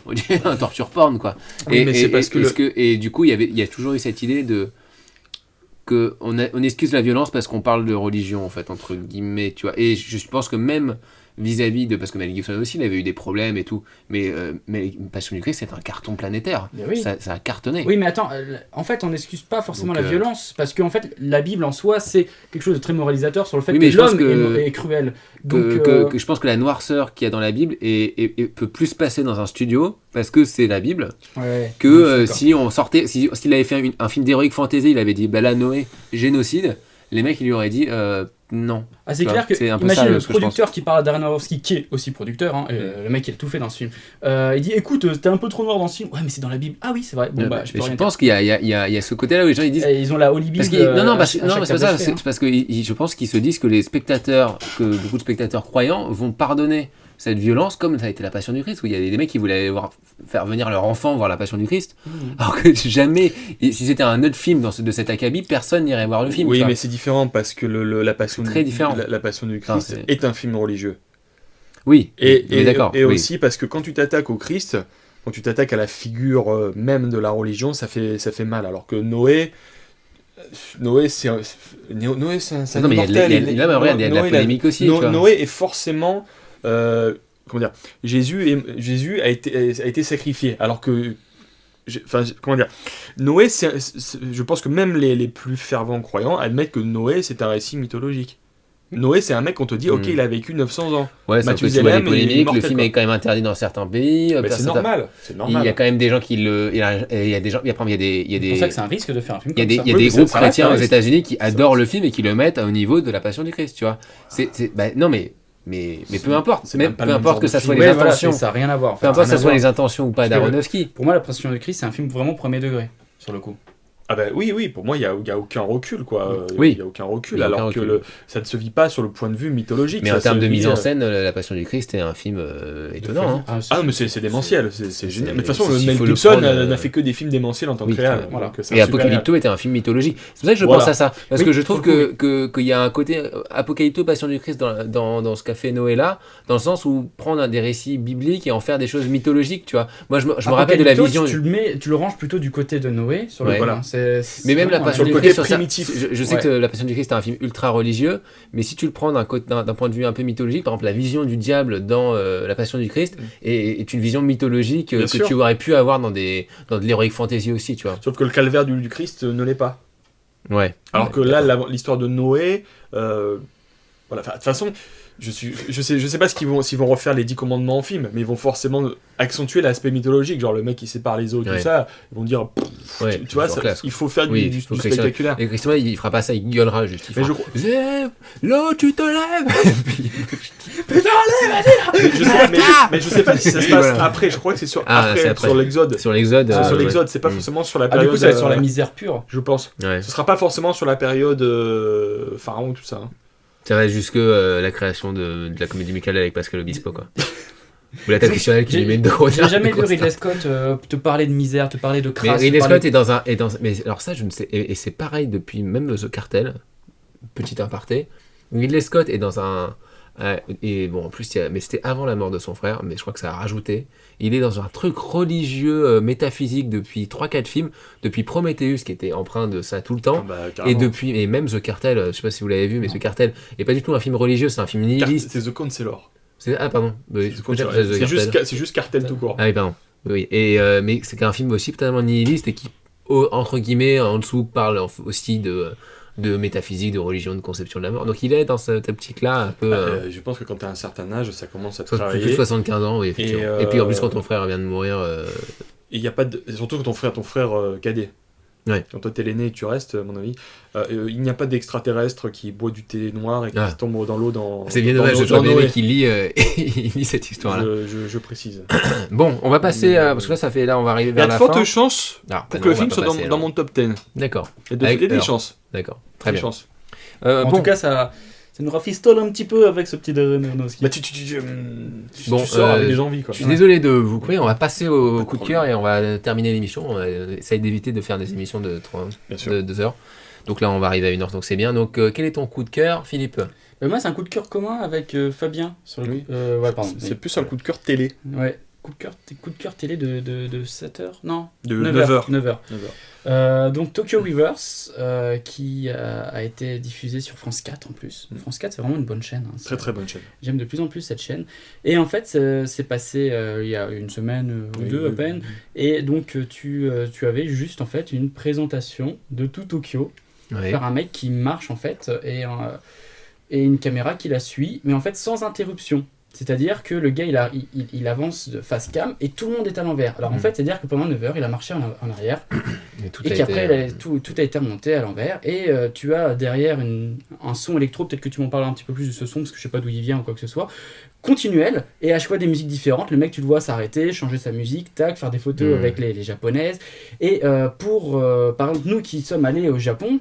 on dirait un torture porn quoi. Oui, mais c'est parce et du coup, il y a toujours eu cette idée de que on excuse la violence parce qu'on parle de religion en fait entre guillemets, tu vois. Et je pense que même vis-à-vis de, parce que Mel Gibson aussi il avait eu des problèmes et tout, mais Passion du Christ c'est un carton planétaire, Mais oui. ça a cartonné. Oui, mais attends, en fait, on n'excuse pas forcément Donc, la violence, parce qu'en fait, la Bible en soi, c'est quelque chose de très moralisateur sur le fait Oui, mais que je pense l'homme que- est cruel. Donc, que je pense que la noirceur qu'il y a dans la Bible peut plus passer dans un studio parce que c'est la Bible ouais, que non, je suis d'accord. si on sortait, s'il avait fait un film d'heroic fantasy, il avait dit bah là Noé génocide, les mecs ils lui auraient dit non. Ah, c'est Tu clair vois, que, c'est un peu imagine ça, le ce que je producteur qui parle à Darren Aronofsky, qui est aussi producteur, hein, le mec il a tout fait dans ce film. Il dit écoute, t'es un peu trop noir dans ce film. Ouais, mais c'est dans la Bible. Ah oui, c'est vrai. Bon, bah, je peux Mais je rien pense qu'il y a ce côté là où les gens ils disent dire. Et ils ont la Holy Bible. parce que, non, à c'est chaque pas ça, acheté, c'est hein. parce que je pense qu'ils se disent que beaucoup de spectateurs croyants vont pardonner cette violence comme ça a été la Passion du Christ, où il y a des mecs qui voulaient faire venir leur enfant voir la Passion du Christ, alors que jamais, et si c'était un autre film de cet acabit, personne n'irait voir le film. Oui, tu vois. mais c'est différent parce que la passion C'est très différent. La Passion du Christ Enfin, est un film religieux. Oui, Et mais d'accord. et oui. aussi parce que quand tu t'attaques au Christ, quand tu t'attaques à la figure même de la religion, ça fait mal. Alors que Noé c'est un Non, mais il y a de la Noé, polémique aussi. tu vois. Noé est forcément comment dire, Jésus a été sacrifié, alors que comment dire, Noé, je pense que même les plus fervents croyants admettent que Noé c'est un récit mythologique. Noé, c'est un mec qu'on te dit, ok, il a vécu 900 ans. Ouais, c'est un peu Mathusalem, souvent des il est polémiques. mortel, Le film quoi. est quand même interdit dans certains pays. Mais c'est normal, c'est normal. Il y a quand même des gens qui le. Il y a des gens. Après, il y a des. C'est pour ça que c'est un risque de faire un film Il y a comme des, ça. il y a Oui, des mais groupes ça reste chrétiens un aux risque. États-Unis qui adorent le film et qui le mettent au niveau de la Passion du Christ, tu vois. Non, mais peu importe. c'est Mais même pas peu le même importe genre que de ça soit film. les Ouais, voilà, intentions. ça n'a rien à voir. en fait, Peu importe que rien ça à soit voir. les intentions ou pas Parce que d'Aronofsky. Pour moi, La Passion de Christ, c'est un film vraiment premier degré, sur le coup. Ah bah oui, pour moi, il y a aucun recul, quoi. Oui. Il y a aucun recul, Il y a aucun alors que recul. ça ne se vit pas sur le point de vue mythologique. Mais ça en termes se de vit, mise en scène, La Passion du Christ est un film étonnant. hein. Ah, mais c'est démentiel, c'est génial. Mais de toute façon, il Mel faut le Gibson prendre, n'a fait que des films démentiels en tant que Oui, réel. voilà. donc c'est Et un super Apocalypto était un film mythologique. C'est pour ça que je Voilà. pense à ça. Parce Oui, que je trouve pour le qu'il y a un côté Apocalypto, Passion du Christ dans ce qu'a fait Noé là, dans le sens où prendre des récits bibliques et en faire des choses mythologiques, tu vois. Moi, je me rappelle de la Apocalypto, vision. tu le ranges plutôt du côté de Noé, sur le Ouais. voilà. Mais même la vraiment Passion sur du le Christ, côté primitif. je sais Ouais. que La Passion du Christ est un film ultra religieux, mais si tu le prends d'un point de vue un peu mythologique, par exemple la vision du diable dans La Passion du Christ est une vision mythologique Bien que sûr. tu aurais pu avoir dans de l'heroic fantasy aussi, tu vois. Sauf que le calvaire du Christ ne l'est pas. Ouais. Alors que là, l'histoire de Noé, voilà, de toute façon, je sais pas s'ils vont refaire les 10 commandements en film, mais ils vont forcément accentuer l'aspect mythologique, genre le mec qui sépare les eaux, tout ça, ils vont dire, tu vois, il faut faire du spectaculaire. Et Christian, il fera pas ça, il gueulera juste. Mais Zèv, l'eau, tu te lèves. Putain, allez, vas-y. Mais je sais pas si ça se passe après, je crois que c'est sur l'Exode. Sur l'Exode. Sur l'Exode, c'est pas forcément sur la période. Du coup, ça va être sur la misère pure. Je pense. Ouais. Ce sera pas forcément sur la période Pharaon, tout ça. Ça va jusque la création de la comédie musicale avec Pascal Obispo, quoi. Ou la traditionnelle qui lui met une drôle. J'ai jamais vu Ridley Scott te parler de misère, te parler de crasse. Mais Ridley Scott est dans un. Mais alors, ça, je ne sais. Et c'est pareil depuis même The Cartel. Petit aparté. Ridley Scott est dans un. Et bon, en plus, mais c'était avant la mort de son frère, mais je crois que ça a rajouté. Il est dans un truc religieux, métaphysique depuis 3-4 films, depuis Prometheus qui était empreint de ça tout le temps, et même The Cartel, je sais pas si vous l'avez vu, mais The Cartel est pas du tout un film religieux, c'est un film nihiliste. C'est The Counselor. Pardon. C'est juste Cartel tout court. Ah oui, pardon. Oui. Mais c'est un film aussi totalement nihiliste et qui, entre guillemets, en dessous, parle aussi de métaphysique, de religion, de conception de la mort. Donc il est dans cette optique-là un peu... je pense que quand tu as un certain âge, ça commence à te travailler. Plus de 75 ans, oui, effectivement. Et puis en plus, quand ton frère vient de mourir... Et y a pas de... Surtout que ton frère cadet. Ouais. Quand toi t'es l'aîné et que tu restes, à mon avis, il n'y a pas d'extraterrestre qui boit du thé noir et qui tombe dans l'eau dans... C'est bien dommage, je bébé qui lit cette histoire-là. Je précise. Bon, on va passer... parce que là, on va arriver vers la fin. Il y a de fortes chances pour que le film soit dans mon top 10. D'accord. Il y a des chances. D'accord, très bien. En tout cas, ça nous rafistole un petit peu avec ce petit Darren Aronofsky. Bah tu sors avec des envies, quoi. Je suis désolé de vous couper, on va passer au coup de cœur et on va terminer l'émission. On va essayer d'éviter de faire des émissions de 2 heures. Donc là, on va arriver à 1 heure, donc c'est bien. Donc quel est ton coup de cœur, Philippe ? Moi, c'est un coup de cœur commun avec Fabien. C'est plus un coup de cœur télé. Ouais. Coup de cœur télé de 7 heures ? Non, de 9 heures. Donc Tokyo Rivers, qui a été diffusé sur France 4 en plus. France 4, c'est vraiment une bonne chaîne. Très très bonne chaîne. J'aime de plus en plus cette chaîne. Et en fait, c'est passé il y a une semaine ou deux à peine. Et donc tu avais juste en fait une présentation de tout Tokyo par un mec qui marche en fait et une caméra qui la suit, mais en fait sans interruption. C'est-à-dire que le gars, il avance de face cam et tout le monde est à l'envers. Alors en fait, c'est-à-dire que pendant 9 heures, il a marché en arrière et qu'après, tout a été remonté à l'envers. Et tu as derrière un son électro, peut-être que tu m'en parles un petit peu plus de ce son, parce que je sais pas d'où il vient ou quoi que ce soit, continuel, et à chaque fois des musiques différentes. Le mec, tu le vois s'arrêter, changer sa musique, tac, faire des photos avec les japonaises. Et par exemple, nous qui sommes allés au Japon,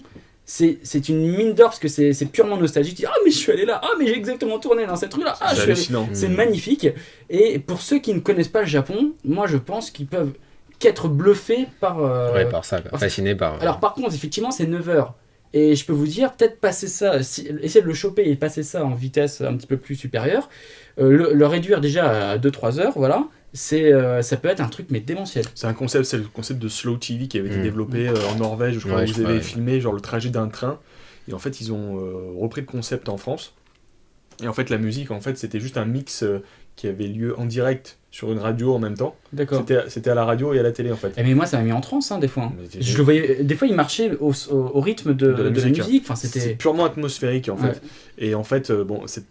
c'est une mine d'or parce que c'est purement nostalgique. Tu dis, mais je suis allé là, mais j'ai exactement tourné dans cette rue là, c'est hallucinant. C'est magnifique. Et pour ceux qui ne connaissent pas le Japon, moi je pense qu'ils peuvent qu'être bluffés par ça, fascinés par... Alors par contre, effectivement, c'est 9 heures. Et je peux vous dire, peut-être passer ça, essayer de le choper et passer ça en vitesse un petit peu plus supérieure, le réduire déjà à 2-3 heures, voilà. Ça peut être un truc mais démentiel. C'est le concept de Slow TV qui avait été développé en Norvège, je crois que vous avez filmé genre le trajet d'un train, et en fait ils ont repris le concept en France, et en fait la musique en fait c'était juste un mix qui avait lieu en direct sur une radio en même temps. D'accord. C'était à la radio et à la télé en fait. Mais moi ça m'a mis en transe des fois. Je le voyais, des fois il marchait au rythme de la musique. Enfin, c'est purement atmosphérique en fait. Ouais. Et en fait,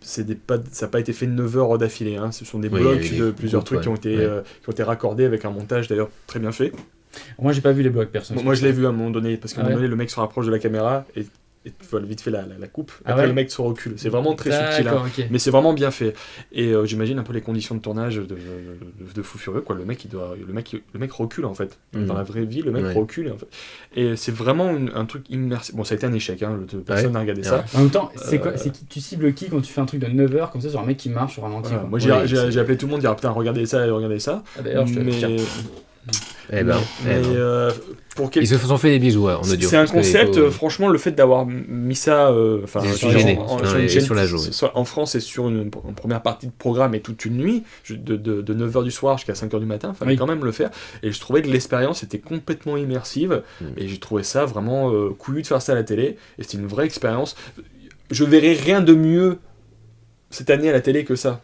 ça n'a pas été fait 9 heures d'affilée. Hein. Ce sont des blocs de plusieurs trucs qui ont été raccordés avec un montage d'ailleurs très bien fait. Moi j'ai pas vu les blocs personnellement. Moi je l'ai vu à un moment donné, parce qu'à un moment donné le mec se rapproche de la caméra et tu vois vite fait la coupe, après le mec se recule. C'est vraiment très subtil, hein. Okay. Mais c'est vraiment bien fait. Et j'imagine un peu les conditions de tournage de Fou Furieux, quoi. Le mec recule en fait. Dans la vraie vie, le mec recule en fait. Et c'est vraiment un truc immersif. Bon, ça a été un échec, hein. Personne n'a regardé ça. En même temps, tu cibles qui quand tu fais un truc de 9 heures comme ça sur un mec qui marche sur un ralenti? Moi j'ai appelé tout le monde, dire putain, regardez ça. D'ailleurs, je te ils se sont fait des bisous en audio. C'est un concept, franchement, le fait d'avoir mis ça sur la jaune en France et sur une première partie de programme et toute une nuit, de 9h du soir jusqu'à 5h du matin, fallait quand même le faire. Et je trouvais que l'expérience était complètement immersive et j'ai trouvé ça vraiment couillu de faire ça à la télé. Et c'était une vraie expérience. Je verrais rien de mieux cette année à la télé que ça.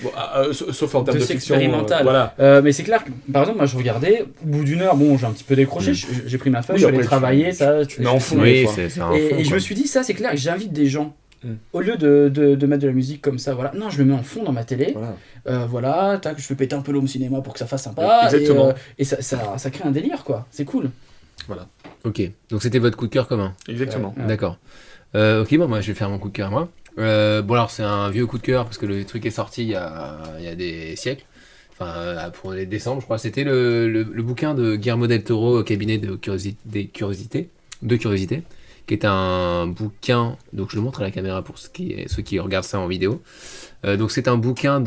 Bon, sauf en termes de C'est fiction. expérimental. Voilà. Mais c'est clair que, par exemple, moi je regardais, au bout d'une heure, bon, j'ai un petit peu décroché, j'ai pris ma feuille, Oui, je suis allé après, travailler, ça. tu mets en fond. Oui, fois. c'est un Et fond, je quoi. me suis dit, ça c'est clair, que j'invite des gens. Mm. Au lieu de mettre de la musique comme ça, voilà. Non, je le mets en fond dans ma télé. Voilà. Voilà, tac, je fais péter un peu l'home cinéma pour que ça fasse sympa. Exactement. Et ça crée un délire, quoi. C'est cool. Ok, donc c'était votre coup de cœur commun. Exactement. Ouais. D'accord. Ok, bon, moi je vais faire mon coup de cœur moi. Bon, alors c'est un vieux coup de cœur parce que le truc est sorti il y a des siècles. Enfin, pour les décembre, je crois. C'était le bouquin de Guillermo del Toro, Cabinet de curiosité, qui est un bouquin. Donc je le montre à la caméra pour ceux qui regardent ça en vidéo. Donc c'est un bouquin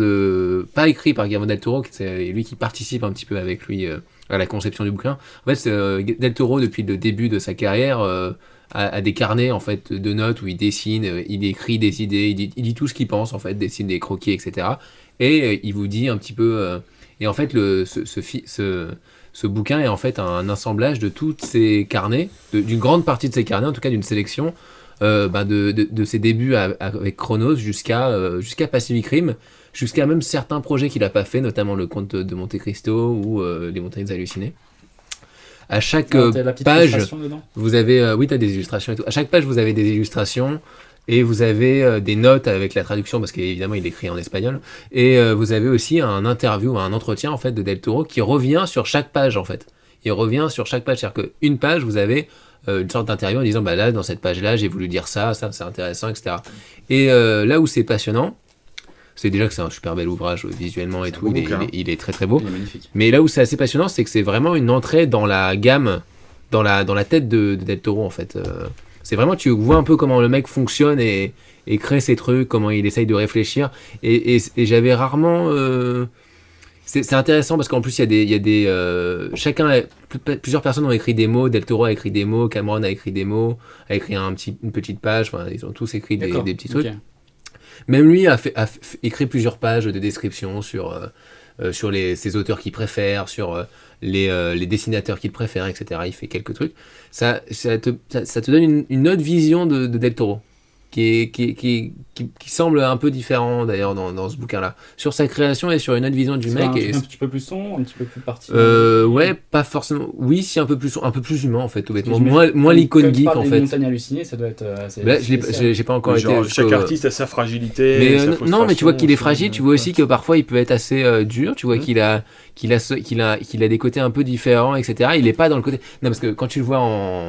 pas écrit par Guillermo del Toro, c'est lui qui participe un petit peu avec lui à la conception du bouquin. En fait, del Toro depuis le début de sa carrière a des carnets en fait de notes où il dessine, il écrit des idées, il dit tout ce qu'il pense en fait, dessine des croquis, etc. Et il vous dit un petit peu. Et en fait, ce bouquin est en fait un assemblage de tous ces carnets, d'une grande partie de ces carnets, en tout cas d'une sélection de ses débuts avec Chronos jusqu'à Pacific Rim, jusqu'à même certains projets qu'il n'a pas fait, notamment le Comte de Monte Cristo ou les Montagnes hallucinées. À chaque T'as la petite page, illustration dedans. vous avez, oui, tu as des illustrations et tout. À chaque page, vous avez des illustrations et vous avez des notes avec la traduction parce qu'évidemment, il écrit en espagnol. Et vous avez aussi un interview, un entretien en fait de Del Toro qui revient sur chaque page en fait. Il revient sur chaque page, c'est-à-dire qu'une page, vous avez une sorte d'interview en disant bah là, dans cette page-là, j'ai voulu dire ça c'est intéressant, etc. Et là où c'est passionnant, c'est déjà que c'est un super bel ouvrage visuellement et tout, il est très très beau. Il est magnifique. Mais là où c'est assez passionnant, c'est que c'est vraiment une entrée dans la gamme, dans la tête de Del Toro en fait. C'est vraiment, tu vois un peu comment le mec fonctionne et crée ses trucs, comment il essaye de réfléchir. Et j'avais rarement... C'est intéressant parce qu'en plus, il y a des plusieurs personnes ont écrit des mots. Del Toro a écrit des mots, Cameron a écrit des mots, a écrit une petite page. Enfin, ils ont tous écrit des petits trucs. Ok. Même lui a écrit plusieurs pages de description sur ses auteurs qu'il préfère, sur les dessinateurs qu'il préfère, etc. Il fait quelques trucs. Ça te donne une autre vision de Del Toro, qui semble un peu différent d'ailleurs dans ce bouquin-là. Sur sa création et sur une autre vision du C'est mec. un truc un petit peu plus sombre, un petit peu plus parti. Ouais, pas forcément. Oui, si un peu plus humain en fait, tout bêtement. Moins l'icône geek en Les fait. montagnes hallucinées, ça doit être. Là, j'ai pas encore été. Chaque artiste a sa fragilité. Mais sa non, mais tu vois qu'il est frustration, fragile. Tu vois aussi que parfois il peut être assez dur. Tu vois qu'il a des côtés un peu différents, etc. Il est pas dans le côté. Non, parce que quand tu le vois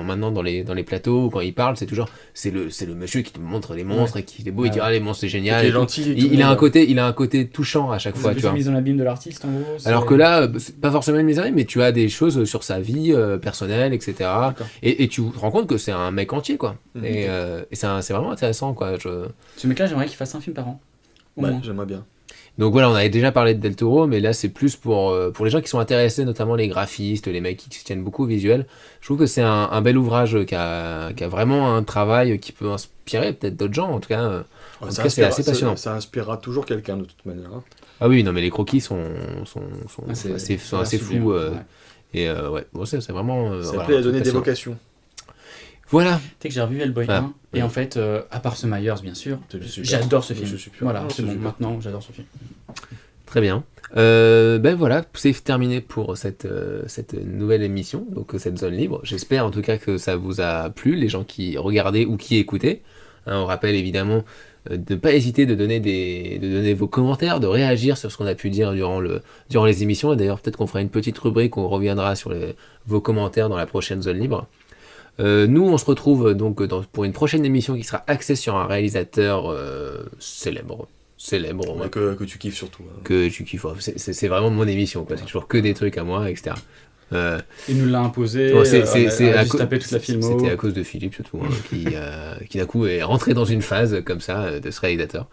maintenant dans les plateaux, ou quand il parle, c'est toujours c'est le monsieur qui te montre les monstres et qui est beau et qui dit les monstres c'est génial. qui est gentil. Il a un côté touchant à chaque fois. Tu C'est vois. mise dans l'abîme de l'artiste en gros. Alors que là, c'est pas forcément une mise en abîme, mais tu as des choses sur sa vie personnelle, etc. Et tu te rends compte que c'est un mec entier, quoi. Et c'est vraiment intéressant, quoi. Ce mec-là, j'aimerais qu'il fasse un film par an. Au moins. J'aimerais bien. Donc voilà, on avait déjà parlé de Del Toro, mais là c'est plus pour les gens qui sont intéressés, notamment les graphistes, les mecs qui se tiennent beaucoup au visuel. Je trouve que c'est un bel ouvrage qui a vraiment un travail qui peut inspirer peut-être d'autres gens, en tout cas. En tout cas, c'est assez passionnant. Ça inspirera toujours quelqu'un de toute manière. Hein. Ah oui, non, mais les croquis sont assez sublime, fous. ouais. Et ouais, bon, c'est vraiment. Ça voilà, plaît à un truc donner des passionnant. vocations. Voilà. Tu sais que j'ai revu Hellboy 1, et en fait, à part ce Myers, bien sûr, j'adore ce film. Voilà, c'est bon, maintenant, j'adore ce film. Très bien. Ben voilà, c'est terminé pour cette nouvelle émission, donc cette zone libre. J'espère en tout cas que ça vous a plu, les gens qui regardaient ou qui écoutaient. On rappelle évidemment de ne pas hésiter de donner vos commentaires, de réagir sur ce qu'on a pu dire durant les émissions. Et d'ailleurs, peut-être qu'on fera une petite rubrique où on reviendra sur vos commentaires dans la prochaine zone libre. Nous, on se retrouve donc pour une prochaine émission qui sera axée sur un réalisateur célèbre, Ouais, que tu kiffes surtout. Hein. que tu kiffes. C'est vraiment mon émission, quoi. C'est toujours que des trucs à moi, etc. Il nous l'a imposé, Bon, on a à dû se taper toute la filmo. C'était à cause de Philippe surtout, qui d'un coup est rentré dans une phase comme ça de ce réalisateur.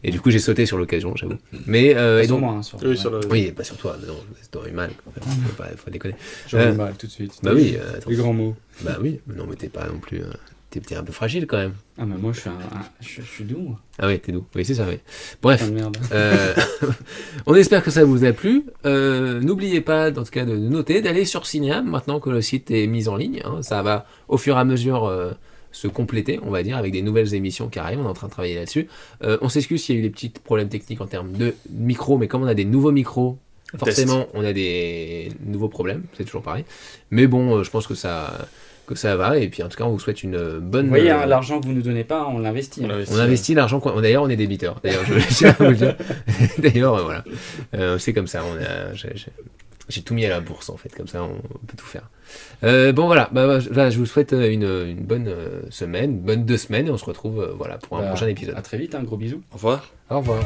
Et du coup, j'ai sauté sur l'occasion, j'avoue. Mais et Sur donc, moi, Oui, sur le... oui, pas sur toi, non, t'aurais eu mal. En fait. Faut pas déconner. J'en ai mal tout de suite. Bah oui, attends. Les grands mots. Bah oui, non, mais t'es pas non plus. T'es un peu fragile quand même. Ah, mais moi, je suis doux, moi. Ah oui, t'es doux. Oui, c'est ça, oui. Bref. Putain de merde. On espère que ça vous a plu. N'oubliez pas, en tout cas, de noter, d'aller sur Cinéam maintenant que le site est mis en ligne. Hein. Ça va au fur et à mesure se compléter, on va dire, avec des nouvelles émissions qui arrivent. On est en train de travailler là-dessus. On s'excuse s'il y a eu des petits problèmes techniques en termes de micro, mais comme on a des nouveaux micros, forcément, on a des nouveaux problèmes. C'est toujours pareil. Mais bon, je pense que ça va. Et puis en tout cas, on vous souhaite une bonne. Vous voyez, hein, l'argent que vous nous donnez pas, on l'investit. On investit l'argent. D'ailleurs, on est débiteur. D'ailleurs, je tiens à vous le dire. D'ailleurs, voilà. C'est comme ça. J'ai tout mis à la bourse en fait. Comme ça, on peut tout faire. Bon voilà. Je vous souhaite une bonne semaine, une bonne 2 semaines, et on se retrouve pour un prochain épisode. À très vite, un gros bisou. Au revoir. Au revoir.